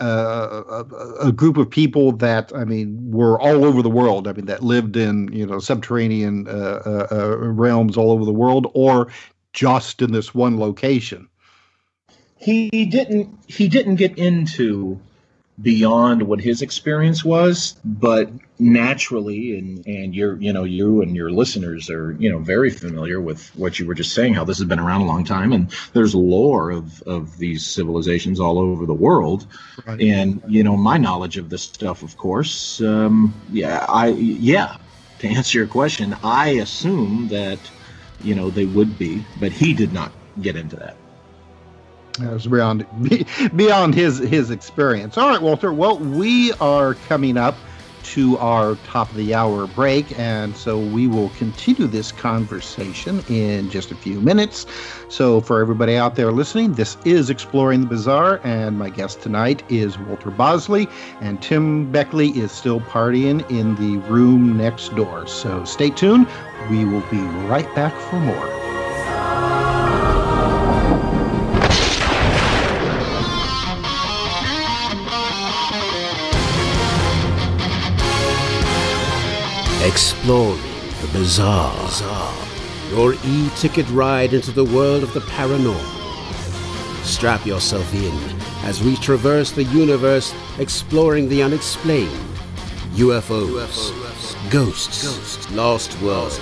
group of people that, I mean, were all over the world? I mean, that lived in subterranean realms all over the world, or just in this one location? He didn't get into beyond what his experience was, but naturally, and you and your listeners are very familiar with what you were just saying, how this has been around a long time, and there's lore of these civilizations all over the world. Right. And my knowledge of this stuff, of course, to answer your question, I assume that they would be, but he did not get into that. That was beyond his experience. All right, Walter. Well, we are coming up to our top of the hour break, and so we will continue this conversation in just a few minutes. So for everybody out there listening, this is Exploring the Bizarre, and my guest tonight is Walter Bosley, and Tim Beckley is still partying in the room next door. So stay tuned. We will be right back for more. Exploring the bizarre. Your e-ticket ride into the world of the paranormal. Strap yourself in as we traverse the universe, exploring the unexplained. UFOs, ghosts, lost worlds,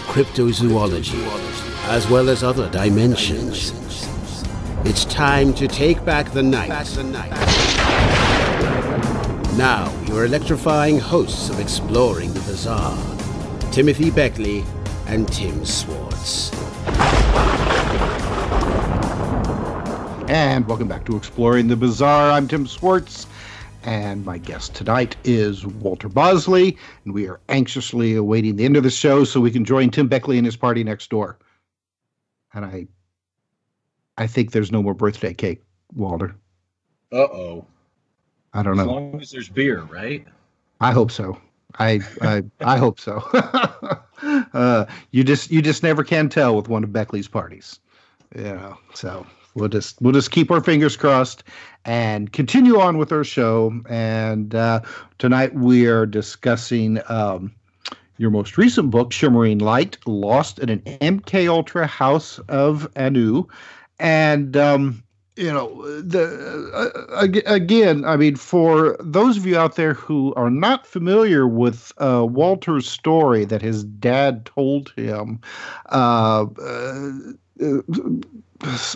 cryptozoology, as well as other dimensions. It's time to take back the night. Now, your electrifying hosts of Exploring the Bizarre, Timothy Beckley and Tim Swartz. And welcome back to Exploring the Bizarre. I'm Tim Swartz, and my guest tonight is Walter Bosley, and we are anxiously awaiting the end of the show so we can join Tim Beckley and his party next door. And I think there's no more birthday cake, Walter. Uh-oh. I don't know. As long as there's beer, right? I hope so. I hope so. You just never can tell with one of Beckley's parties. So we'll just keep our fingers crossed and continue on with our show. And tonight we are discussing your most recent book, Shimmering Light: Lost in an MK Ultra House of Anu. And again, I mean, for those of you out there who are not familiar with Walter's story that his dad told him,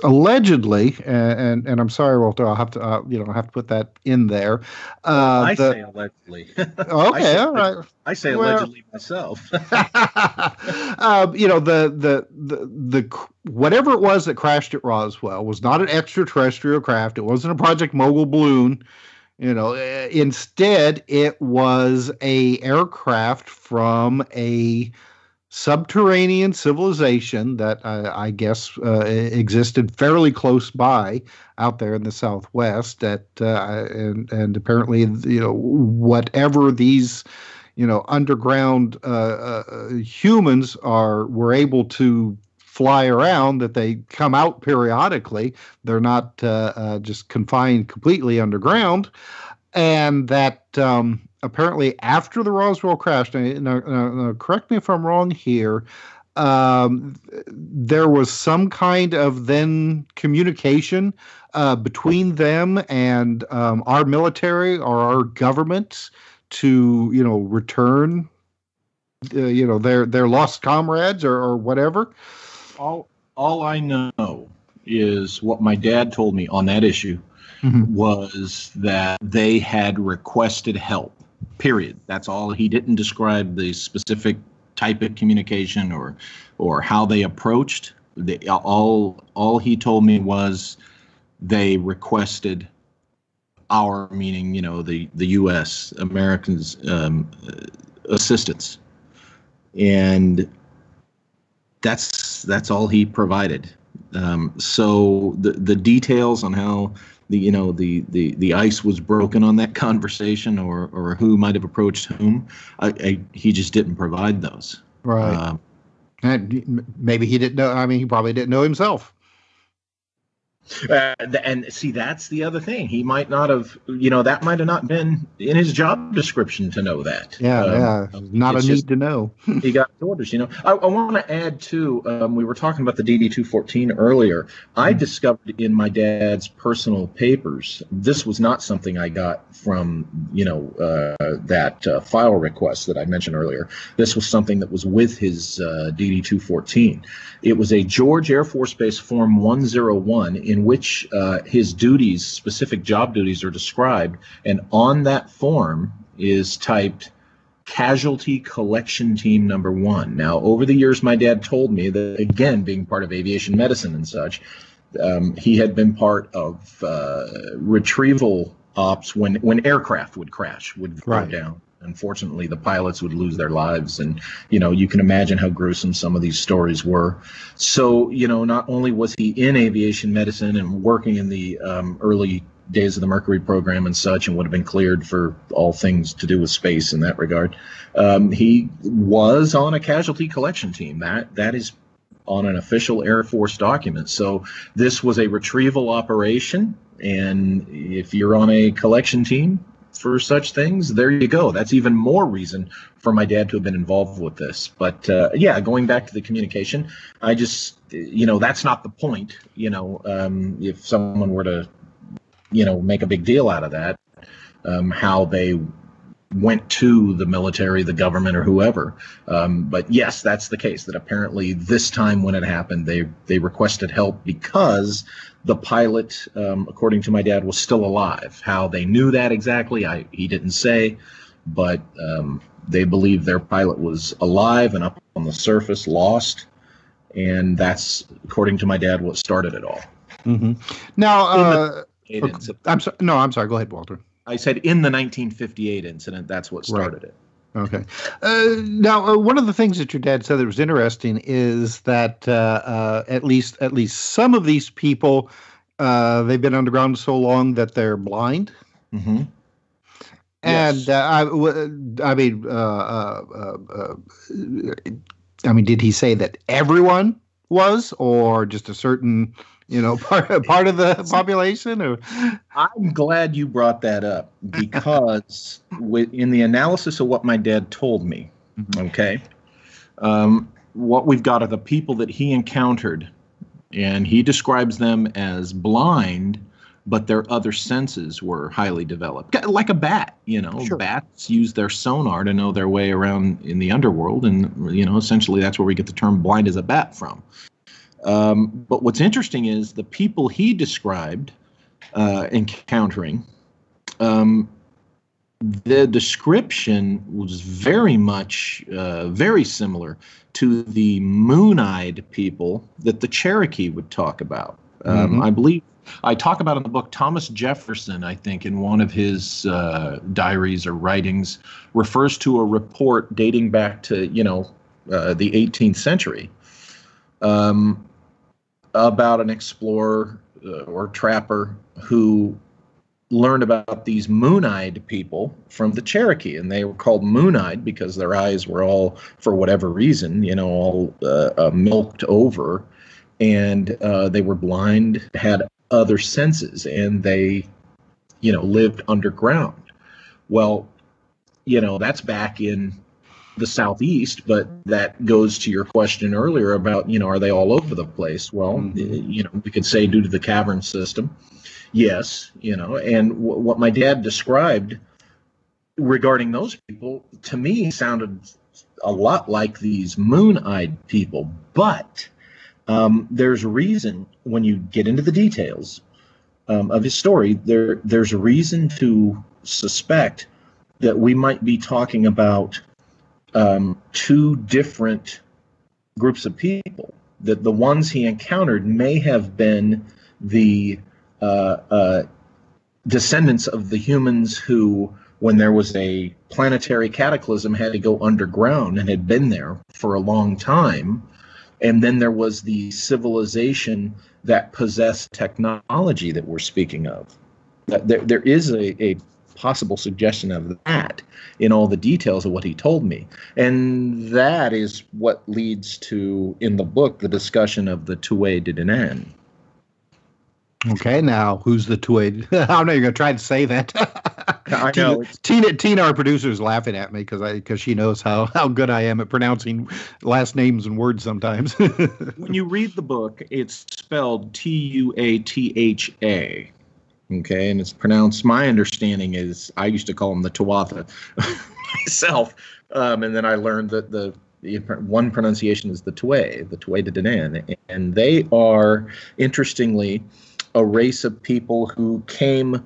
allegedly, and I'm sorry, Walter, I'll have to I have to put that in there. I say allegedly. Okay, all right. I say allegedly myself. The whatever it was that crashed at Roswell was not an extraterrestrial craft. It wasn't a Project Mogul balloon. Instead, it was a aircraft from a subterranean civilization that I guess existed fairly close by out there in the Southwest. That and apparently, whatever these underground humans were able to fly around, that they come out periodically. They're not just confined completely underground. and that apparently after the Roswell crash, now, correct me if I'm wrong here, there was some kind of then communication between them and our military or our government to, return, their lost comrades or whatever. All I know is what my dad told me on that issue was that they had requested help, period. That's all. He didn't describe the specific type of communication or how they approached. All he told me was they requested our, meaning, the U.S., Americans, assistance. And that's all he provided. So the details on how the ice was broken on that conversation or who might have approached whom, he just didn't provide those. Right. And maybe he didn't know. I mean, he probably didn't know himself. And see, that's the other thing. He might not have, that might have not been in his job description to know that. Yeah, not a need to know. He got orders, I want to add, too, we were talking about the DD-214 earlier. I discovered in my dad's personal papers, this was not something I got from, that file request that I mentioned earlier. This was something that was with his DD-214. It was a George Air Force Base Form 101 in which his duties, specific job duties, are described, and on that form is typed Casualty Collection Team Number 1. Now, over the years, my dad told me that, again, being part of aviation medicine and such, he had been part of retrieval ops when aircraft would crash, would go down. Unfortunately, the pilots would lose their lives, and you can imagine how gruesome some of these stories were. So not only was he in aviation medicine and working in the early days of the Mercury program and such, and would have been cleared for all things to do with space in that regard, he was on a casualty collection team. That is on an official Air Force document. So this was a retrieval operation, and if you're on a collection team for such things, there you go. That's even more reason for my dad to have been involved with this. But going back to the communication, I just, that's not the point. If someone were to, make a big deal out of that, how they went to the military, the government, or whoever. But yes, that's the case, that apparently this time when it happened, they requested help because the pilot, according to my dad, was still alive. How they knew that exactly, he didn't say, but they believed their pilot was alive and up on the surface, lost, and that's, according to my dad, what started it all. Mm-hmm. Now, I'm sorry. Go ahead, Walter. I said in the 1958 incident, that's what started it. Okay. Now, one of the things that your dad said that was interesting is that at least some of these people, they've been underground so long that they're blind. Mm-hmm. And yes. Did he say that everyone was, or just a certain part of the population? Or I'm glad you brought that up, because in the analysis of what my dad told me, okay, what we've got are the people that he encountered, and he describes them as blind, but their other senses were highly developed, like a bat. Sure. Bats use their sonar to know their way around in the underworld, and essentially that's where we get the term blind as a bat from. But what's interesting is the people he described encountering, the description was very much very similar to the moon-eyed people that the Cherokee would talk about. I believe I talk about in the book, Thomas Jefferson, I think, in one of his diaries or writings, refers to a report dating back to, the 18th century. About an explorer or trapper who learned about these moon-eyed people from the Cherokee, and they were called moon-eyed because their eyes were all, for whatever reason, all milked over, and they were blind, had other senses, and they lived underground. Well, that's back in the Southeast, but that goes to your question earlier about, are they all over the place? Well, we could say due to the cavern system. Yes, and what my dad described regarding those people, to me, sounded a lot like these moon-eyed people. But there's a reason, when you get into the details of his story, there's a reason to suspect that we might be talking about two different groups of people, that the ones he encountered may have been the descendants of the humans who, when there was a planetary cataclysm, had to go underground and had been there for a long time. And then there was the civilization that possessed technology that we're speaking of. There is a possible suggestion of that in all the details of what he told me. And that is what leads to, in the book, the discussion of the Tuatha De Danann. Okay, now who's the Tuatha? I know you're going to try to say that. I know. Tina, our producer, is laughing at me because she knows how good I am at pronouncing last names and words sometimes. When you read the book, it's spelled Tuatha. Okay, and it's pronounced, my understanding is, I used to call them the Tuatha myself, and then I learned that the one pronunciation is the Tuatha De Danann, and they are, interestingly, a race of people who came,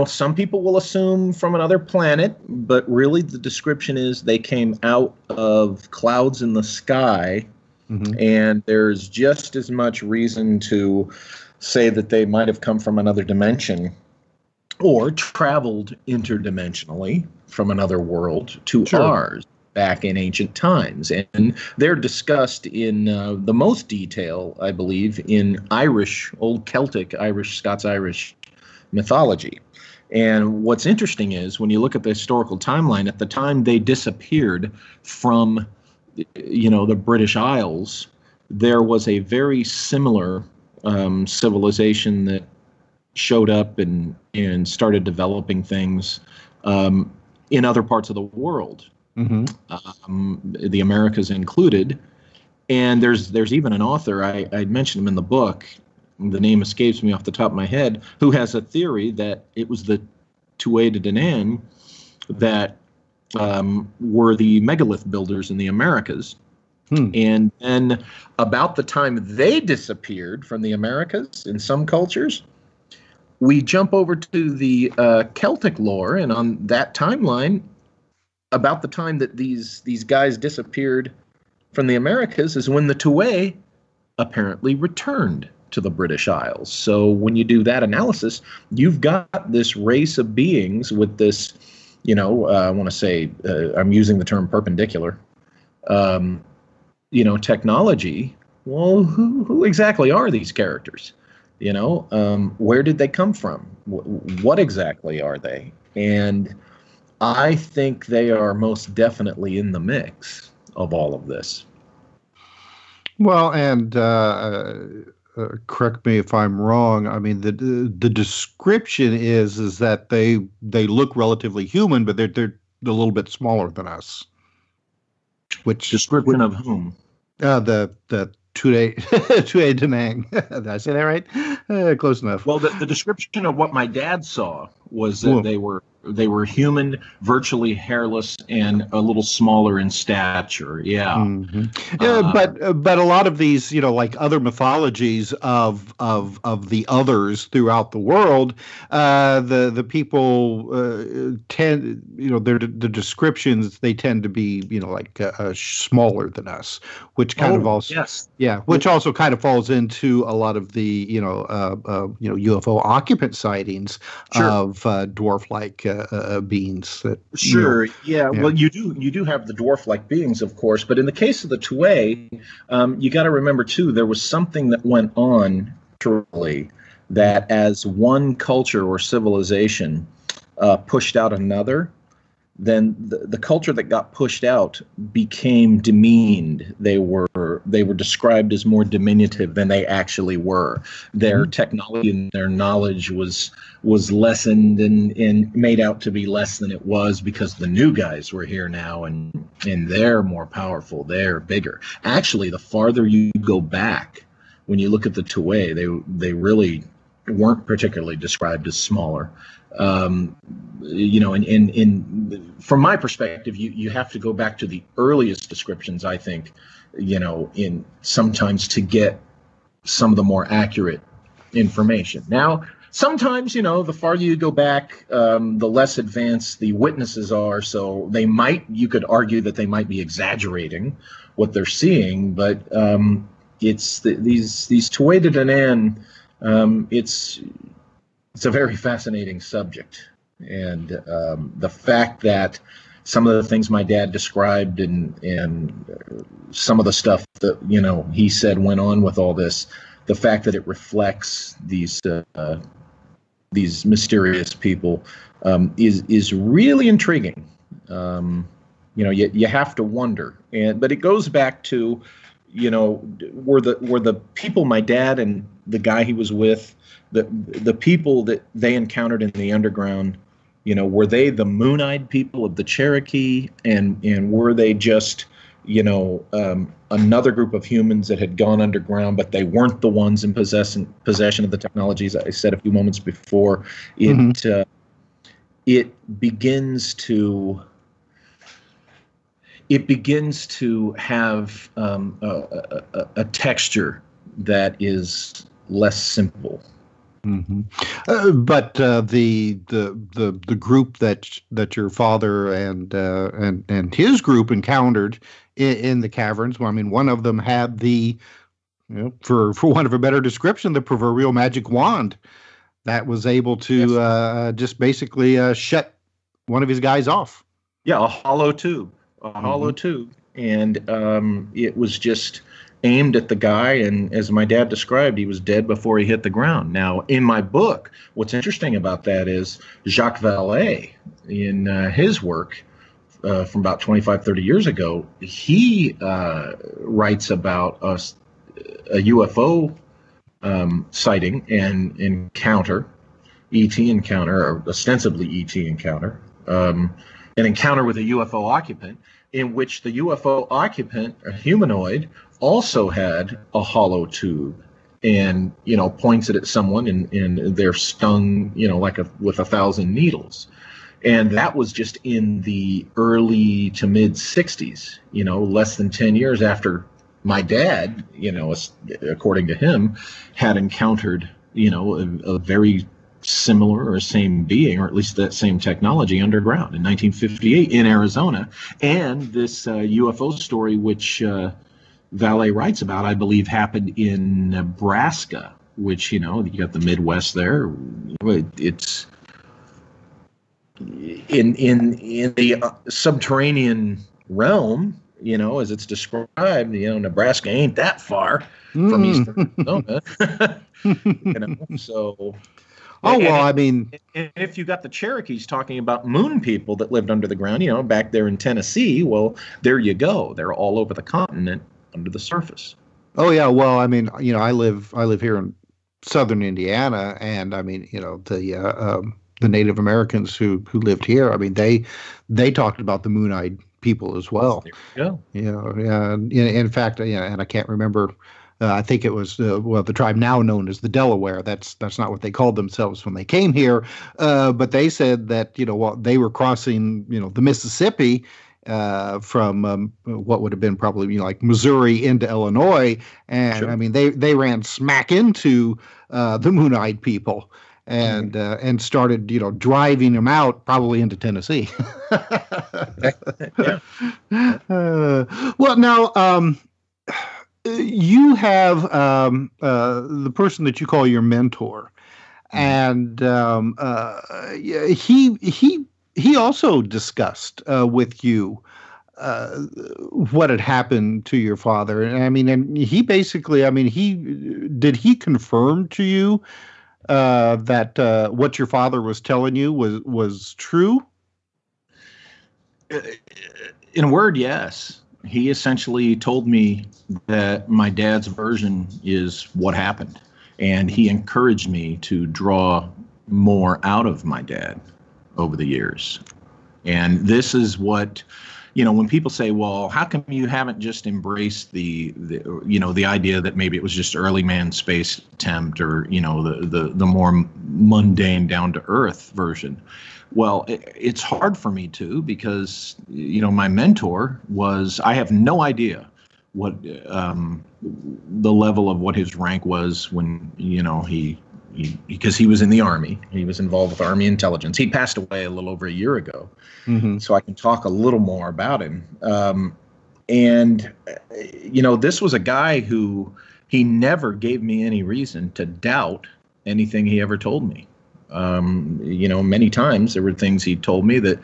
some people will assume from another planet, but really the description is they came out of clouds in the sky, and there's just as much reason to say that they might have come from another dimension or traveled interdimensionally from another world to ours back in ancient times. And they're discussed in the most detail, I believe, in Irish, old Celtic, Scots-Irish mythology. And what's interesting is when you look at the historical timeline, at the time they disappeared from, the British Isles, there was a very similar civilization that showed up and started developing things in other parts of the world, the Americas included. And there's even an author, I mentioned him in the book, the name escapes me off the top of my head, who has a theory that it was the Tuatha De Danann that were the megalith builders in the Americas. And then about the time they disappeared from the Americas in some cultures, we jump over to the Celtic lore, and on that timeline, about the time that these guys disappeared from the Americas is when the Tuatha apparently returned to the British Isles. So when you do that analysis, you've got this race of beings with this, I want to say, I'm using the term perpendicular, technology. Well, who exactly are these characters? Where did they come from? What exactly are they? And I think they are most definitely in the mix of all of this. Well, and correct me if I'm wrong. I mean, the description is that they look relatively human, but they're a little bit smaller than us. Which description of whom? The Tuatha De Danann. Did I say that right? Close enough. Well, the description of what my dad saw was that they were human, virtually hairless, and a little smaller in stature. Yeah. But a lot of these, like other mythologies of the others throughout the world, the people tend, the descriptions, they tend to be, like smaller than us, which kind of also, which also kind of falls into a lot of the, UFO occupant sightings of dwarf-like beings. That, Well, you do have the dwarf-like beings, of course, but in the case of the Tuatha, you got to remember too, there was something that went on truly that as one culture or civilization pushed out another, then the culture that got pushed out became demeaned. They were described as more diminutive than they actually were. Their technology and their knowledge was lessened and made out to be less than it was, because the new guys were here now, and they're more powerful, they're bigger. Actually, the farther you go back, when you look at the Tuwe, they really weren't particularly described as smaller. You know, and from my perspective, you have to go back to the earliest descriptions, I think, you know, in sometimes to get some of the more accurate information. Now, sometimes, you know, the farther you go back, the less advanced the witnesses are. So you could argue that they might be exaggerating what they're seeing, but it's these Tuwe de Danann, it's a very fascinating subject. And the fact that some of the things my dad described and some of the stuff that, you know, he said went on with all this, the fact that it reflects these mysterious people is really intriguing. You know, you have to wonder. But it goes back to, you know, were the people my dad and the guy he was with, the people that they encountered in the underground, you know, were they the moon-eyed people of the Cherokee, and were they just, you know, another group of humans that had gone underground, but they weren't the ones in possession of the technologies I said a few moments before? It begins to have a texture that is less simple. But the group that your father and his group encountered in the caverns, well, I mean, one of them had the, you know, for want of a better description, the proverbial magic wand that was able to just basically shut one of his guys off. Yeah, a hollow tube, and it was just aimed at the guy, and as my dad described, he was dead before he hit the ground. Now, in my book, what's interesting about that is Jacques Vallée, in his work from about 25, 30 years ago, he writes about a UFO sighting and encounter, ET encounter, or ostensibly ET encounter, an encounter with a UFO occupant, in which the UFO occupant, a humanoid, also had a hollow tube, and, you know, points it at someone, and they're stung, you know, with 1,000 needles. And that was just in the early to mid 60s, you know, less than 10 years after my dad, you know, according to him, had encountered, you know, a very similar or same being, or at least that same technology, underground in 1958 in Arizona. And this UFO story, which Vallée writes about, I believe happened in Nebraska, which, you know, you got the Midwest there. It's in the subterranean realm, you know, as it's described. You know, Nebraska ain't that far from eastern Arizona. You know, so. I mean, if you got the Cherokees talking about moon people that lived under the ground, you know, back there in Tennessee, well, there you go. They're all over the continent under the surface. Oh yeah, well, I mean, you know, I live here in southern Indiana, and I mean, you know, the Native Americans who lived here, I mean, they talked about the moon-eyed people as well. There you go. You know, in fact, yeah, and I can't remember. I think it was the tribe now known as the Delaware. That's not what they called themselves when they came here, but they said that, you know, while they were crossing, you know, the Mississippi from what would have been probably, you know, like Missouri into Illinois, and sure. I mean they ran smack into the moon-eyed people and started, you know, driving them out probably into Tennessee. Well, now. You have the person that you call your mentor, and he also discussed with you what had happened to your father. And I mean, and he basically, I mean, he confirm to you that what your father was telling you was true? In a word, yes. He essentially told me that my dad's version is what happened, and he encouraged me to draw more out of my dad over the years. And this is what, when people say, well, how come you haven't just embraced the idea that maybe it was just early man space attempt, or, the more mundane, down to earth version? Well, it's hard for me to, because, my mentor I have no idea what the level of what his rank was when, because he was in the Army. He was involved with Army intelligence. He passed away a little over a year ago. Mm-hmm. So I can talk a little more about him. This was a guy who he never gave me any reason to doubt anything he ever told me. Many times there were things he told me that,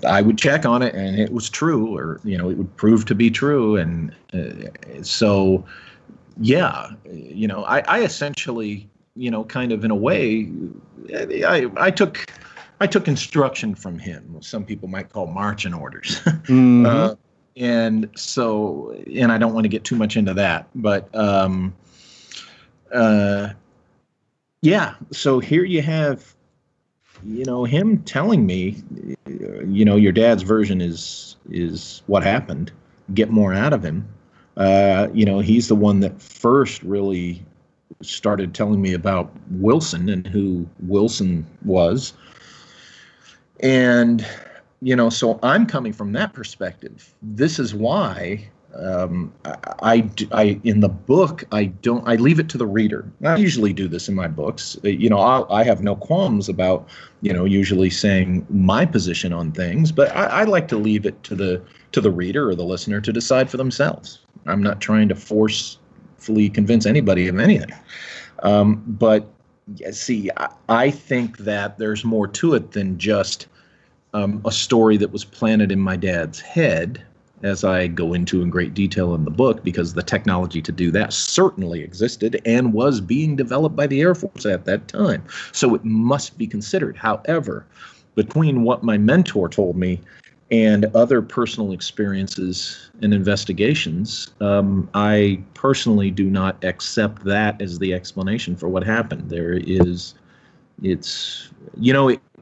I would check on it and it was true, or, it would prove to be true. And so, yeah, I essentially, kind of in a way, I took instruction from him. Some people might call marching orders. Mm-hmm. And I don't want to get too much into that, but, yeah. So here you have, him telling me, your dad's version is what happened. Get more out of him. He's the one that first really started telling me about Wilson and who Wilson was. And, so I'm coming from that perspective. This is why I in the book, I leave it to the reader. I usually do this in my books. I have no qualms about, usually saying my position on things, but I like to leave it to the reader or the listener to decide for themselves. I'm not trying to forcefully convince anybody of anything. But see, I think that there's more to it than just a story that was planted in my dad's head, as I go into in great detail in the book, because the technology to do that certainly existed and was being developed by the Air Force at that time. So it must be considered. However, between what my mentor told me and other personal experiences and investigations, I personally do not accept that as the explanation for what happened. It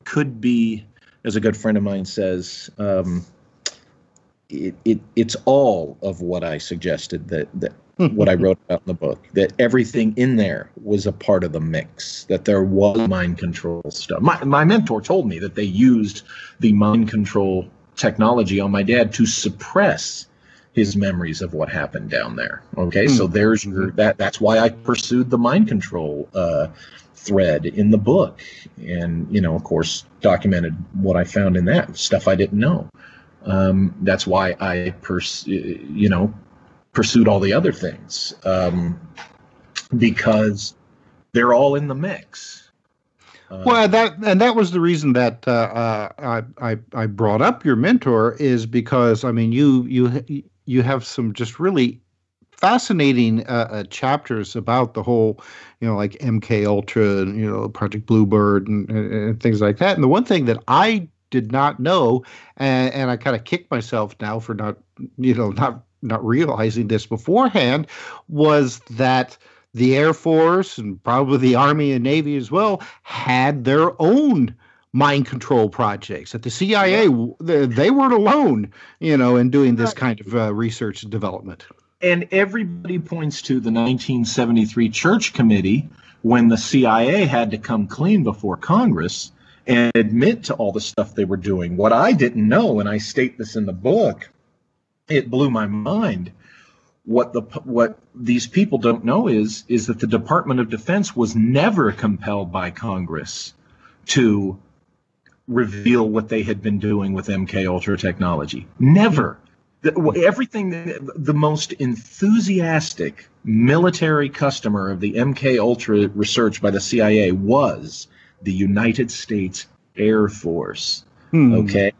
could be, as a good friend of mine says, it's all of what I suggested, that what I wrote about in the book, that everything in there was a part of the mix, that there was mind control stuff. My mentor told me that they used the mind control technology on my dad to suppress his memories of what happened down there. Okay, so there's that's why I pursued the mind control thread in the book, and of course documented what I found in that stuff I didn't know. That's why I pursued all the other things, because they're all in the mix. Well, that was the reason that I brought up your mentor, is because, I mean, you have some just really fascinating chapters about the whole, like MK Ultra and Project Bluebird and things like that. And the one thing that I did not know, and I kind of kick myself now for not realizing this beforehand, was that the Air Force and probably the Army and Navy as well had their own mind control projects. At the CIA, they weren't alone, in doing this kind of research and development. And everybody points to the 1973 Church Committee, when the CIA had to come clean before Congress and admit to all the stuff they were doing. What I didn't know, and I state this in the book, it blew my mind. What these people don't know is that the Department of Defense was never compelled by Congress to reveal what they had been doing with MK Ultra technology. Never. Everything, the most enthusiastic military customer of the MK Ultra research by the CIA was the United States Air Force. Okay,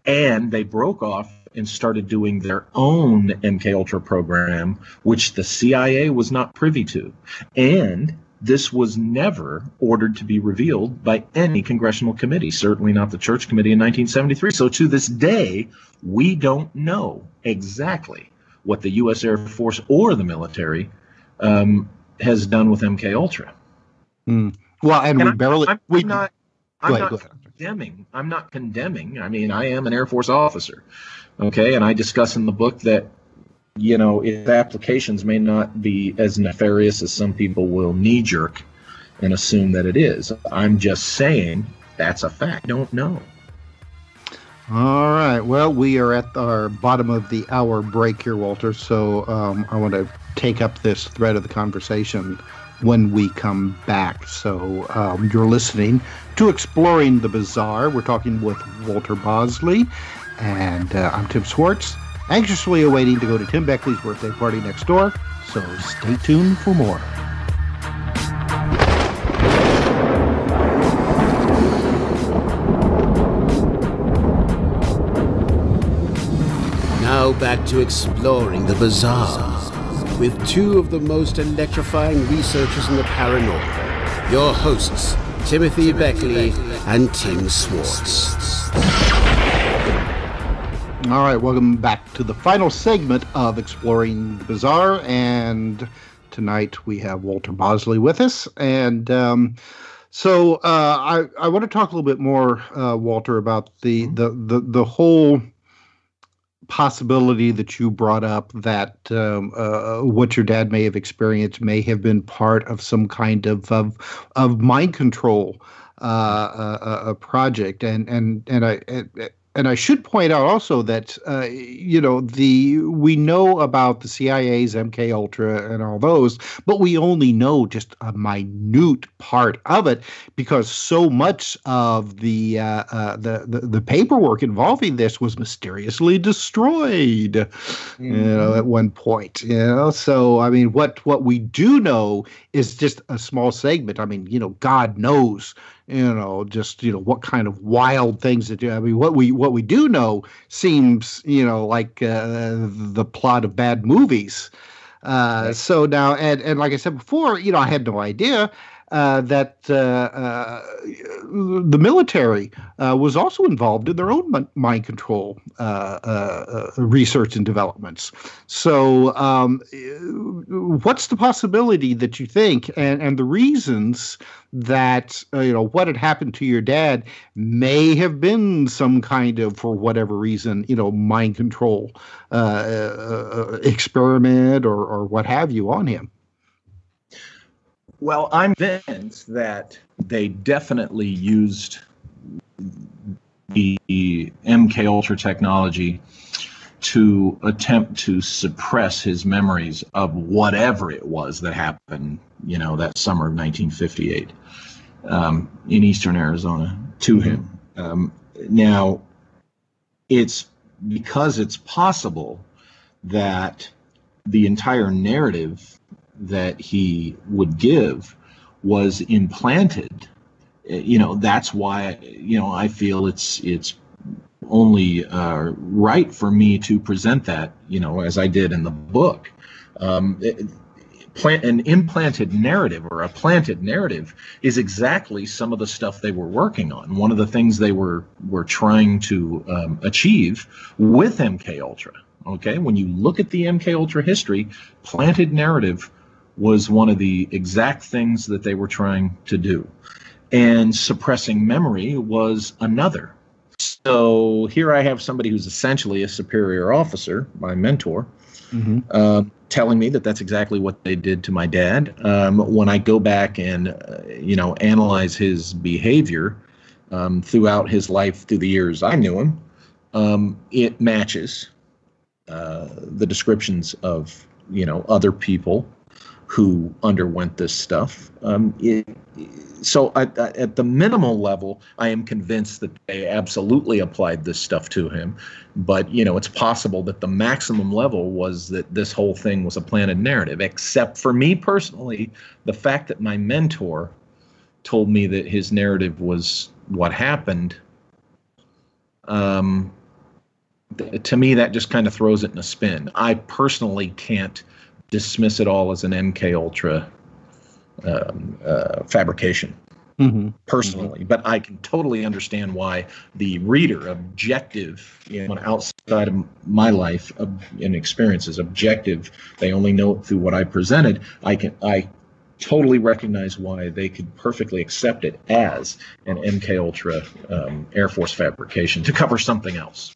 and they broke off and started doing their own MK Ultra program, which the CIA was not privy to. And this was never ordered to be revealed by any congressional committee, certainly not the Church Committee in 1973. So to this day, we don't know exactly what the U.S. Air Force or the military has done with MK Ultra. Well, and we barely. I'm not condemning. I'm not condemning. I mean, I am an Air Force officer, okay, and I discuss in the book that, you know, its applications may not be as nefarious as some people will knee-jerk and assume that it is. I'm just saying that's a fact. Don't know. All right. Well, we are at our bottom of the hour break here, Walter. So I want to take up this thread of the conversation when we come back. So you're listening to Exploring the Bizarre. We're talking with Walter Bosley, and I'm Tim Swartz, anxiously awaiting to go to Tim Beckley's birthday party next door. So stay tuned for more. Now back to Exploring the Bizarre with two of the most electrifying researchers in the paranormal, your hosts, Timothy Beckley and Tim Swartz. All right, welcome back to the final segment of Exploring the Bizarre, and tonight we have Walter Bosley with us. And so I want to talk a little bit more, Walter, about the whole possibility that you brought up that what your dad may have experienced may have been part of some kind of mind control project, and I should point out also that we know about the CIA's MK Ultra and all those, but we only know just a minute part of it because so much of the paperwork involving this was mysteriously destroyed, at one point. So I mean, what we do know is just a small segment. I mean, God knows. What kind of wild things that do. I mean, what we do know seems, like the plot of bad movies. So now, and like I said before, I had no idea that the military was also involved in their own mind control research and developments. So what's the possibility that you think and the reasons that, what had happened to your dad may have been some kind of, for whatever reason, mind control experiment or what have you on him? Well, I'm convinced that they definitely used the MK Ultra technology to attempt to suppress his memories of whatever it was that happened, that summer of 1958 in eastern Arizona to him. Now, it's because it's possible that the entire narrative that he would give was implanted. That's why, I feel it's only right for me to present that, as I did in the book. An implanted narrative or a planted narrative is exactly some of the stuff they were working on. One of the things they were trying to achieve with MK Ultra. Okay, when you look at the MK Ultra history, planted narrative was one of the exact things that they were trying to do. And suppressing memory was another. So here I have somebody who's essentially a superior officer, my mentor, telling me that that's exactly what they did to my dad. When I go back and, analyze his behavior throughout his life, through the years I knew him, it matches the descriptions of, other people who underwent this stuff. So at the minimal level, I am convinced that they absolutely applied this stuff to him. But, it's possible that the maximum level was that this whole thing was a planted narrative, except for me personally, the fact that my mentor told me that his narrative was what happened. To me, that just kind of throws it in a spin. I personally can't dismiss it all as an MK Ultra fabrication. Personally, but I can totally understand why the reader, objective, outside of my life and experiences, objective, they only know it through what I presented. I totally recognize why they could perfectly accept it as an MK Ultra Air Force fabrication to cover something else.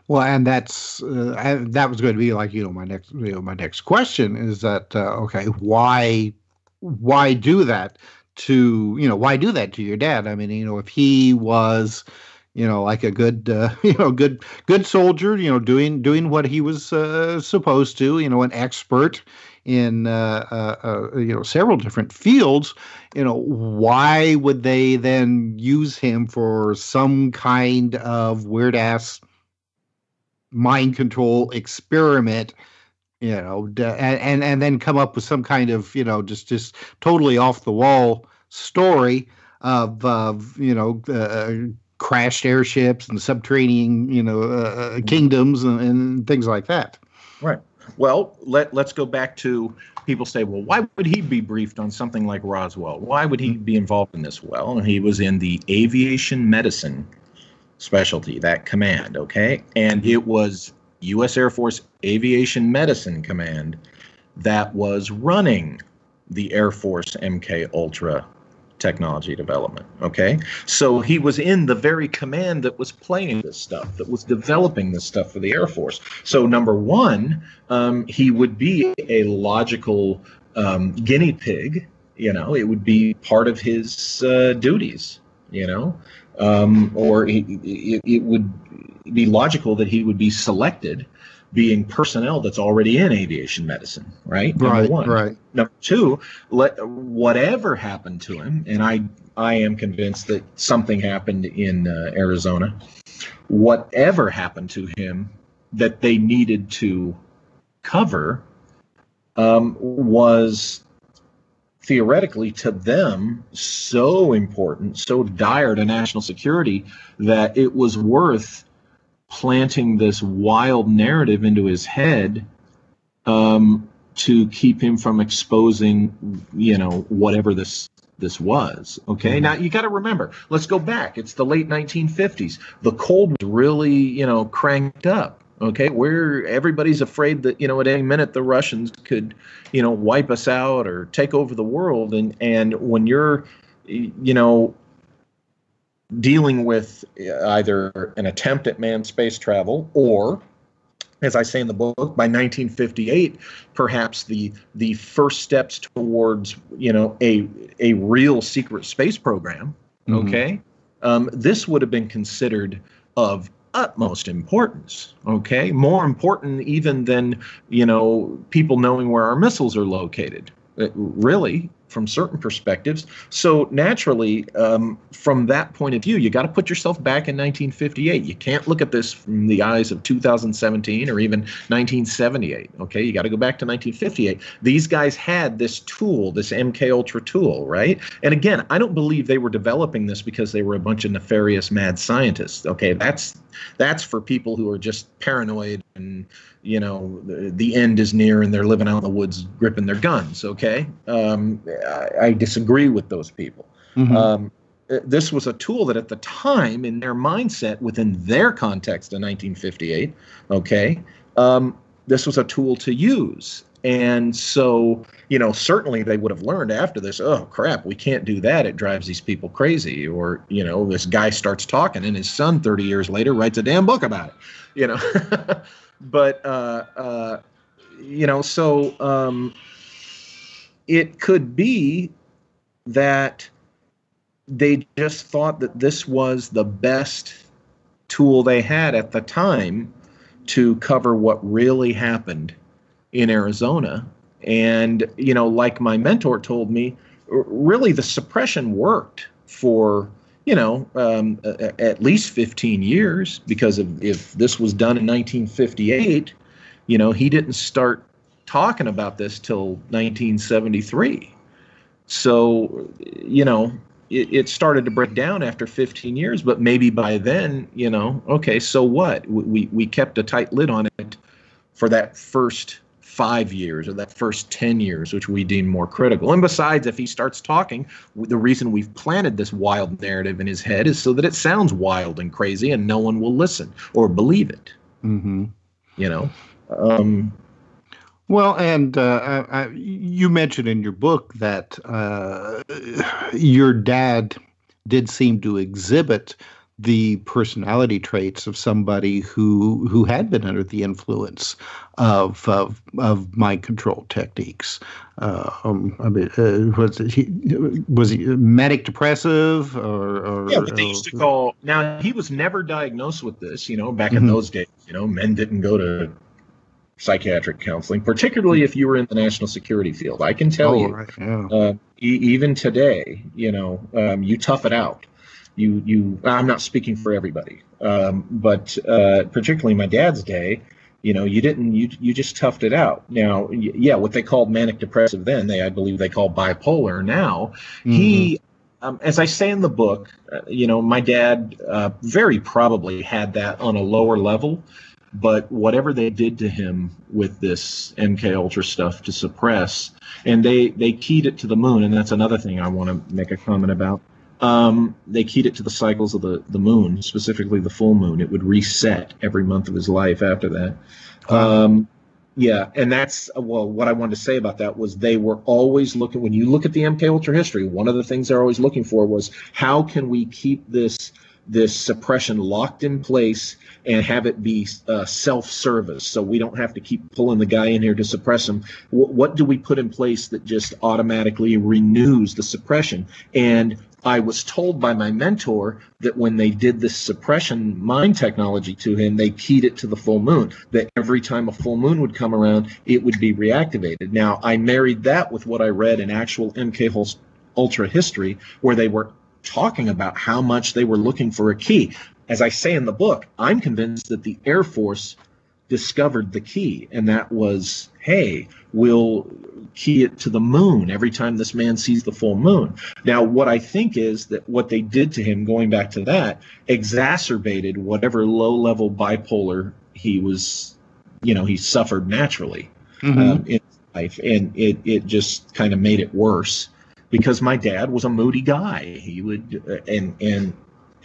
Well, and that was going to be like my next question is that okay, why do that to your dad? I mean, if he was, like a good, good soldier, doing what he was supposed to, an expert in, several different fields, why would they then use him for some kind of weird ass mind control experiment? And then come up with some kind of, just totally off the wall story of, crashed airships and subterranean, kingdoms and things like that. Right. Well, let's go back to people say, well, why would he be briefed on something like Roswell? Why would he be involved in this? Well, he was in the aviation medicine specialty, that command. Okay. And it was U.S. Air Force Aviation Medicine Command that was running the Air Force MK Ultra technology development. Okay, so he was in the very command that was playing this stuff, that was developing this stuff for the Air Force. So number one, he would be a logical guinea pig. It would be part of his duties. Or it would be logical that he would be selected being personnel that's already in aviation medicine, right? Number one. Right. Number two, whatever happened to him, and I am convinced that something happened in Arizona, whatever happened to him that they needed to cover was theoretically to them so important, so dire to national security that it was worth planting this wild narrative into his head to keep him from exposing, whatever this was. Okay. Now you got to remember, let's go back. It's the late 1950s. The Cold was really, cranked up. Okay. Where everybody's afraid that, at any minute the Russians could, wipe us out or take over the world. And when you're, dealing with either an attempt at manned space travel or, as I say in the book, by 1958, perhaps the first steps towards, a real secret space program. Okay. This would have been considered of utmost importance. Okay. More important even than, people knowing where our missiles are located. Really, from certain perspectives. So naturally, from that point of view, you got to put yourself back in 1958. You can't look at this from the eyes of 2017 or even 1978. Okay, you got to go back to 1958. These guys had this tool, this MK Ultra tool, right? And again, I don't believe they were developing this because they were a bunch of nefarious mad scientists. Okay, that's for people who are just paranoid and the end is near and they're living out in the woods gripping their guns. Okay, I disagree with those people. This was a tool that at the time, in their mindset, within their context in 1958, okay, this was a tool to use. And so, certainly they would have learned after this, oh, crap, we can't do that. It drives these people crazy. Or, this guy starts talking and his son 30 years later writes a damn book about it, But, so it could be that they just thought that this was the best tool they had at the time to cover what really happened in Arizona. And, like my mentor told me, really the suppression worked for, at least 15 years, because if this was done in 1958, he didn't start talking about this till 1973. So, it started to break down after 15 years, but maybe by then, okay, so what? We kept a tight lid on it for that first 5 years or that first 10 years, which we deem more critical. And besides, if he starts talking, the reason we've planted this wild narrative in his head is so that it sounds wild and crazy and no one will listen or believe it. Mm-hmm. You know? Well, and you mentioned in your book that your dad did seem to exhibit the personality traits of somebody who had been under the influence of mind control techniques. I mean, was he manic depressive or yeah, what they used to call. Now, he was never diagnosed with this. You know, back in those days, you know, men didn't go to psychiatric counseling, particularly if you were in the national security field. I can tell you, right, yeah. Even today, you know, you tough it out. I'm not speaking for everybody, but particularly my dad's day, you know, you just toughed it out. Now, yeah, what they called manic depressive then, I believe they call bipolar now. He, as I say in the book, you know, my dad very probably had that on a lower level, but whatever they did to him with this MK Ultra stuff to suppress, and they keyed it to the moon, and that's another thing I want to make a comment about. They keyed it to the cycles of the moon, specifically the full moon. It would reset every month of his life after that. Yeah, and that's, well, what I wanted to say about that was they were always looking, when you look at the MK Ultra history, one of the things they're always looking for was how can we keep this suppression locked in place and have it be self-service, so we don't have to keep pulling the guy in here to suppress him. What do we put in place that just automatically renews the suppression? And I was told by my mentor that when they did this suppression mind technology to him, they keyed it to the full moon, that every time a full moon would come around, it would be reactivated. Now, I married that with what I read in actual MK Ultra history, where they were talking about how much they were looking for a key. As I say in the book, I'm convinced that the Air Force discovered the key, and that was, hey, we'll key it to the moon every time this man sees the full moon. Now, what I think is that what they did to him, going back to that, exacerbated whatever low-level bipolar he was, you know, he suffered naturally in his life, and it just kind of made it worse. Because my dad was a moody guy. He would, and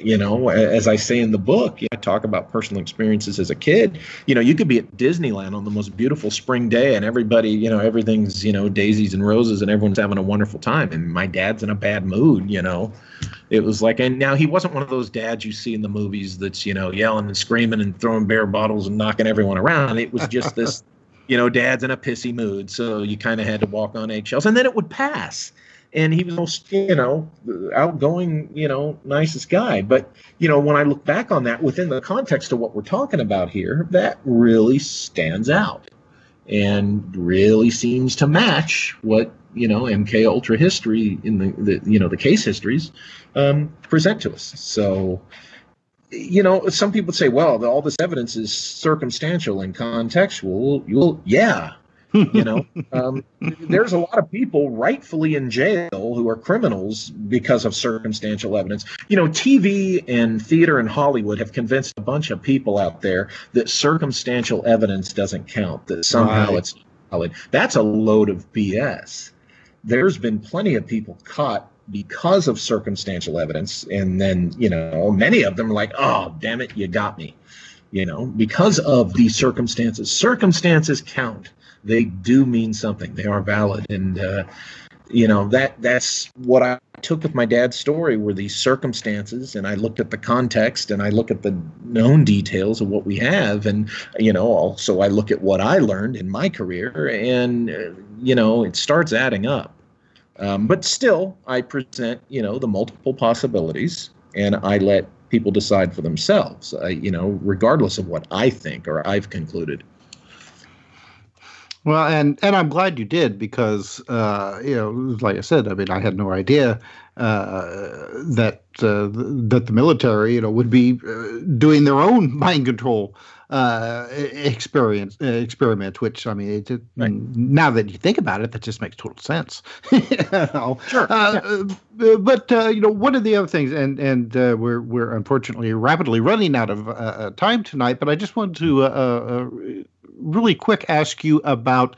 you know, as I say in the book, I talk about personal experiences as a kid. You know, you could be at Disneyland on the most beautiful spring day and everybody, you know, everything's, you know, daisies and roses and everyone's having a wonderful time. And my dad's in a bad mood, you know. It was like, and now he wasn't one of those dads you see in the movies that's, you know, yelling and screaming and throwing beer bottles and knocking everyone around. It was just this, you know, dad's in a pissy mood. So you kind of had to walk on eggshells, and then it would pass. And he was, you know, outgoing, you know, nicest guy. But, you know, when I look back on that within the context of what we're talking about here, that really stands out and really seems to match what, you know, MK Ultra history in the you know, the case histories present to us. So, you know, some people say, well, all this evidence is circumstantial and contextual. Yeah. You know, there's a lot of people rightfully in jail who are criminals because of circumstantial evidence. You know, TV and theater and Hollywood have convinced a bunch of people out there that circumstantial evidence doesn't count, that somehow it's valid. That's a load of BS. There's been plenty of people caught because of circumstantial evidence, and then, you know, many of them are like, oh, damn it, you got me. You know, because of these circumstances. Circumstances count. They do mean something. They are valid. And, you know, that's what I took with my dad's story, were these circumstances. And I looked at the context and I look at the known details of what we have. And, you know, also I look at what I learned in my career, and, you know, it starts adding up. But still, I present, you know, the multiple possibilities, and I let people decide for themselves, you know, regardless of what I think or I've concluded. Well, and I'm glad you did, because, you know, like I said, I mean, I had no idea that the military, you know, would be doing their own mind control experiment, which, I mean, right. Now that you think about it, that just makes total sense. You know? Sure. But you know, one of the other things, and we're unfortunately rapidly running out of time tonight, but I just wanted to really quick ask you about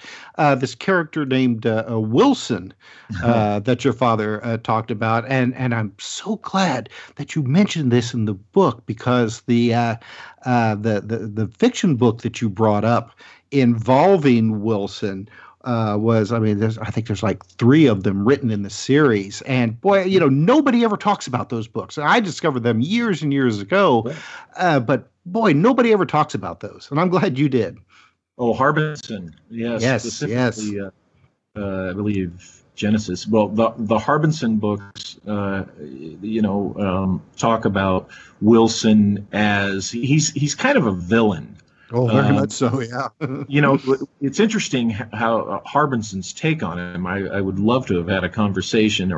this character named Wilson that your father talked about, and I'm so glad that you mentioned this in the book, because the fiction book that you brought up involving Wilson was, I mean, I think there's like 3 of them written in the series, and boy, nobody ever talks about those books. I discovered them years and years ago, but boy, nobody ever talks about those, and I'm glad you did. Oh, Harbinson, yes, specifically, I believe Genesis. Well, the Harbinson books, talk about Wilson as he's kind of a villain. Oh, very much so, yeah. It's interesting how Harbinson's take on him. I would love to have had a conversation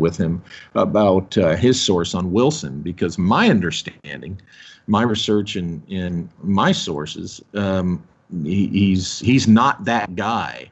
with him about his source on Wilson, because my understanding, my research and my sources, he's not that guy.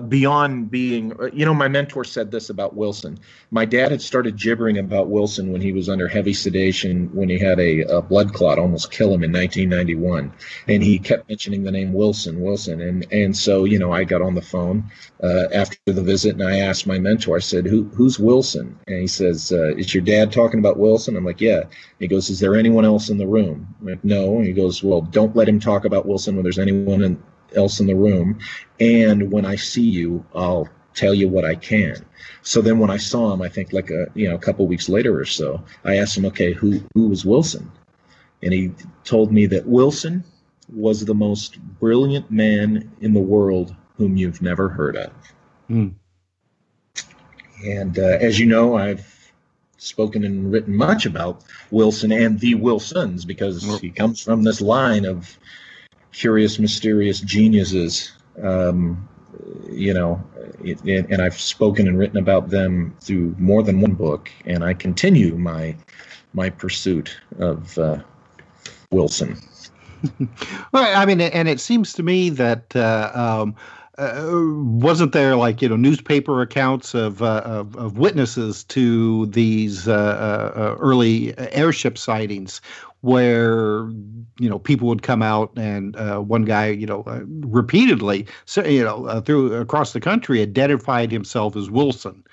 Beyond being, my mentor said this about Wilson. My dad had started gibbering about Wilson when he was under heavy sedation, when he had a blood clot almost kill him in 1991. And he kept mentioning the name Wilson. And so, I got on the phone after the visit, and I asked my mentor, I said, who's Wilson? And he says, is your dad talking about Wilson? I'm like, yeah. He goes, is there anyone else in the room? I'm like, no. And he goes, well, don't let him talk about Wilson when there's anyone else in the room, and when I see you, I'll tell you what I can. So then when I saw him, I think like a couple weeks later or so, I asked him, okay, who was Wilson? And he told me that Wilson was the most brilliant man in the world whom you've never heard of. And as you know, I've spoken and written much about Wilson and the Wilsons, because he comes from this line of curious, mysterious geniuses, and I've spoken and written about them through more than one book, and I continue my pursuit of Wilson. Well, I mean, and it seems to me that wasn't there like newspaper accounts of witnesses to these early airship sightings, where people would come out, and one guy repeatedly through across the country identified himself as Wilson.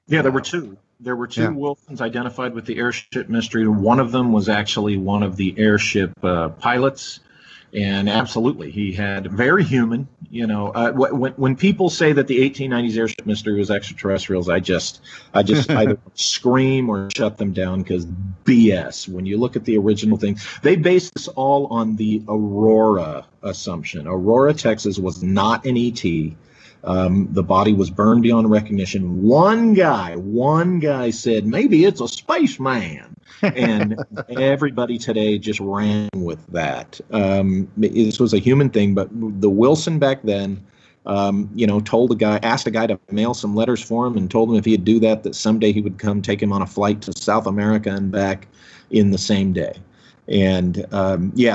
Yeah, there were 2. There were 2 Wilsons identified with the airship mystery. One of them was actually one of the airship pilots. And absolutely, he had very human, when people say that the 1890s airship mystery was extraterrestrials, I just either scream or shut them down, because BS. When you look at the original thing, they based this all on the Aurora assumption. Aurora, Texas was not an ET. The body was burned beyond recognition. One guy said, maybe it's a spaceman. And everybody today just ran with that. This was a human thing, but the Wilson back then, asked a guy to mail some letters for him, and told him if he'd do that someday he would come take him on a flight to South America and back in the same day. And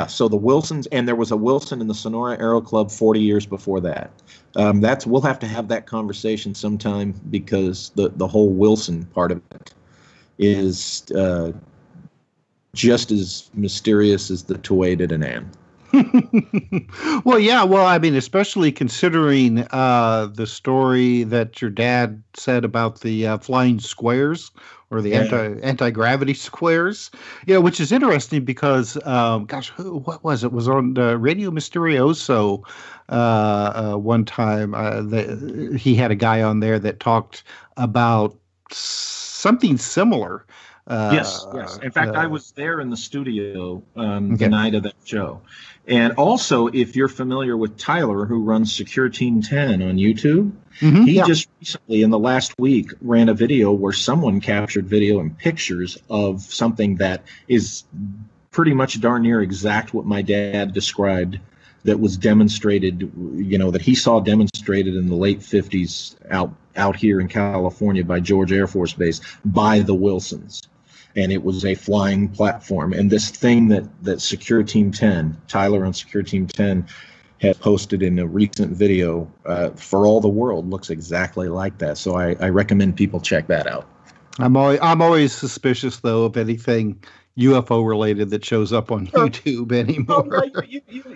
so the Wilsons, and there was a Wilson in the Sonora Aero Club 40 years before that. We'll have to have that conversation sometime, because the whole Wilson part of it is just as mysterious as the Tuatha De Danann. Well, yeah. Well, I mean, especially considering the story that your dad said about the flying squares, or the anti-gravity squares, which is interesting because, what was it? It was on Radio Misterioso one time. He had a guy on there that talked about something similar. Yes. In fact, I was there in the studio the night of that show. And also, if you're familiar with Tyler, who runs Secure Team 10 on YouTube, he just recently, in the last week, ran a video where someone captured video and pictures of something that is pretty much darn near exact what my dad described, that was demonstrated, that he saw demonstrated in the late 50s out here in California by George Air Force Base by the Wilsons. And it was a flying platform. And this thing that Secure Team 10, Tyler on Secure Team 10, had posted in a recent video for all the world looks exactly like that. So I recommend people check that out. I'm always suspicious, though, of anything, UFO related that shows up on YouTube anymore. Well,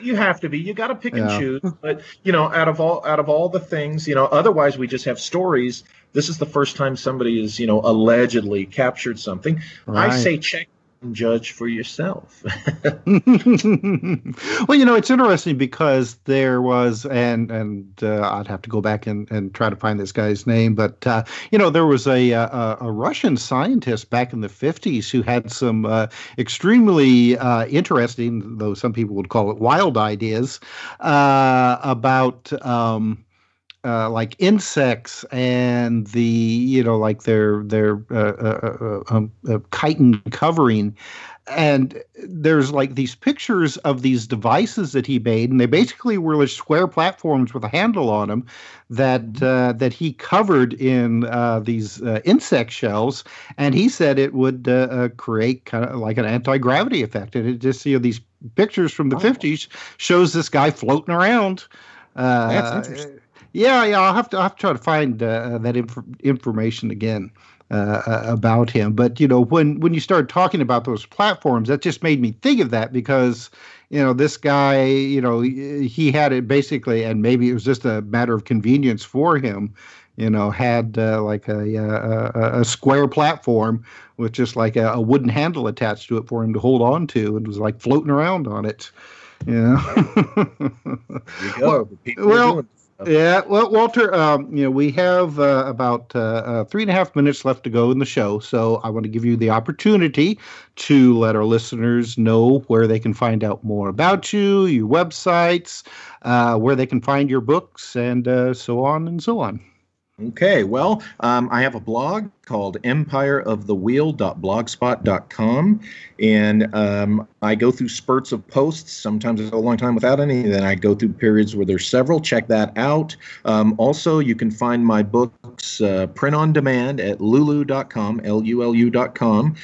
you have to be. You got to pick and choose. But out of all the things, otherwise we just have stories. This is the first time somebody has allegedly captured something. Right. I say check and judge for yourself. Well, it's interesting because there was, and I'd have to go back and try to find this guy's name, but there was a Russian scientist back in the 50s who had some extremely interesting, though some people would call it wild ideas, about like insects and the like their chitin covering, and there's like these pictures of these devices that he made, and they basically were like square platforms with a handle on them that he covered in these insect shells, and he said it would create kind of like an anti-gravity effect, and it just these pictures from the 50s shows this guy floating around. That's interesting. Yeah, I'll have to try to find that information again about him. But when you started talking about those platforms, that just made me think of that because this guy, he had it basically, and maybe it was just a matter of convenience for him. Had like a square platform with just like a wooden handle attached to it for him to hold on to, and was like floating around on it. There you go. Well. Yeah, well, Walter, we have about 3.5 minutes left to go in the show, so I want to give you the opportunity to let our listeners know where they can find out more about you, your websites, where they can find your books, and so on and so on. Okay, well, I have a blog called empireofthewheel.blogspot.com, and I go through spurts of posts. Sometimes it's a long time without any, then I go through periods where there's several. Check that out. Also, you can find my books print on demand at lulu.com, lulu.com.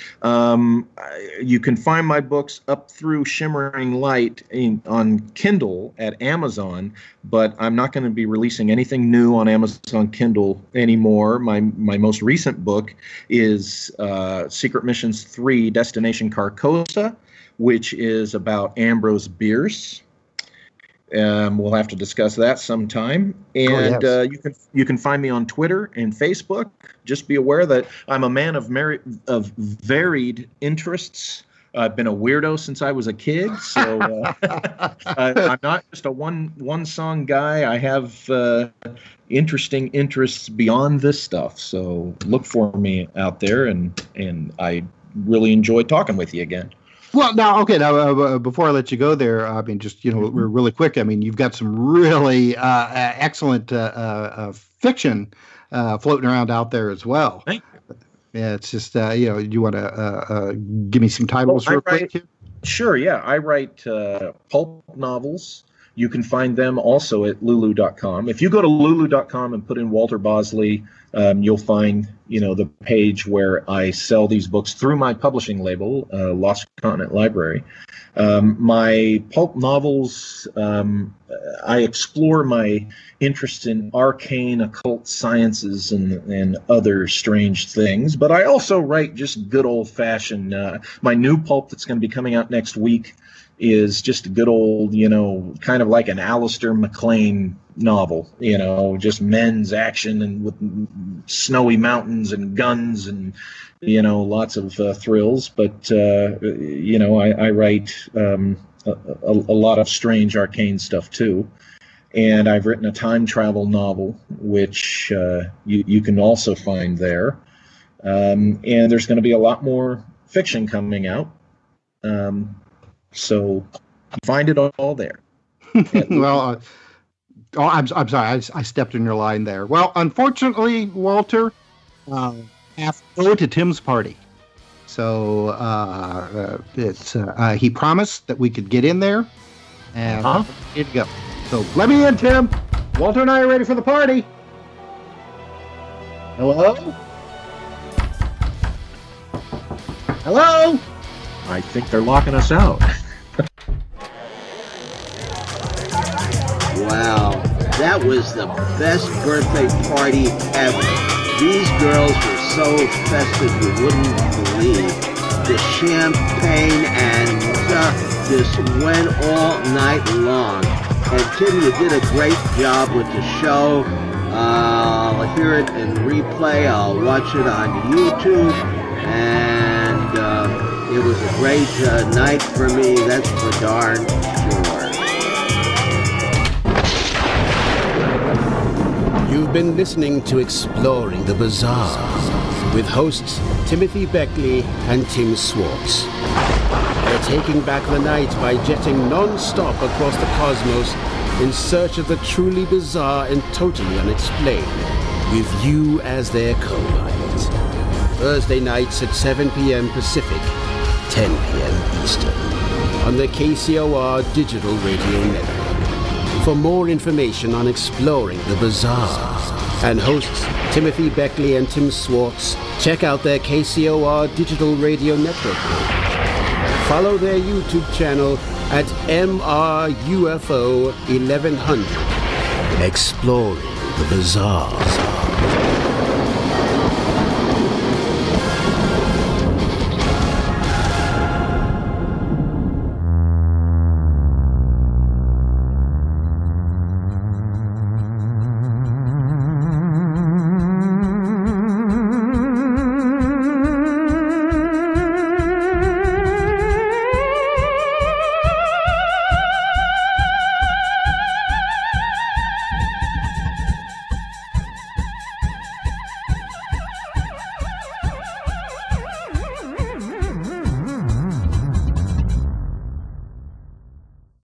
You can find my books up through Shimmering Light on Kindle at Amazon, but I'm not going to be releasing anything new on Amazon Kindle anymore. My most recent book is Secret Missions 3 Destination Carcosa, which is about Ambrose Bierce. We'll have to discuss that sometime. And you can find me on Twitter and Facebook. Just be aware that I'm a man of varied interests. I've been a weirdo since I was a kid, so I'm not just a one song guy. I have interesting interests beyond this stuff. So look for me out there, and I really enjoyed talking with you again. Well, now, before I let you go there, I mean, just, really quick, I mean, you've got some really excellent fiction floating around out there as well. Thank you. Yeah, it's just, you want to give me some titles real quick here? Sure, yeah. I write pulp novels. You can find them also at lulu.com. If you go to lulu.com and put in Walter Bosley, you'll find, the page where I sell these books through my publishing label, Lost Continent Library. My pulp novels, I explore my interest in arcane occult sciences and other strange things, but I also write just good old-fashioned, my new pulp that's going to be coming out next week is just a good old, kind of like an Alistair MacLean novel, just men's action and with snowy mountains and guns and, lots of thrills. But, I write a lot of strange arcane stuff too. And I've written a time travel novel, which you can also find there. And there's going to be a lot more fiction coming out. So find it all there. Well, I'm sorry, I stepped in your line there. Well, unfortunately, Walter, I have to go to Tim's party. So he promised that we could get in there, and here to go. So let me in, Tim. Walter and I are ready for the party. Hello? Hello? I think they're locking us out. Wow, that was the best birthday party ever. These girls were so festive you wouldn't believe. the champagne, and just went all night long. And Tim, you did a great job with the show. I'll hear it in replay. I'll watch it on YouTube. And it was a great night for me, that's for darn sure. You've been listening to Exploring the Bizarre with hosts Timothy Beckley and Tim Swartz. They're taking back the night by jetting non-stop across the cosmos in search of the truly bizarre and totally unexplained, with you as their co-pilot. Thursday nights at 7 p.m. Pacific, 10 p.m. Eastern, on the KCOR Digital Radio Network. For more information on Exploring the Bizarre and hosts Timothy Beckley and Tim Swartz, check out their KCOR Digital Radio Network page. Follow their YouTube channel at MRUFO 1100. Exploring the Bizarre.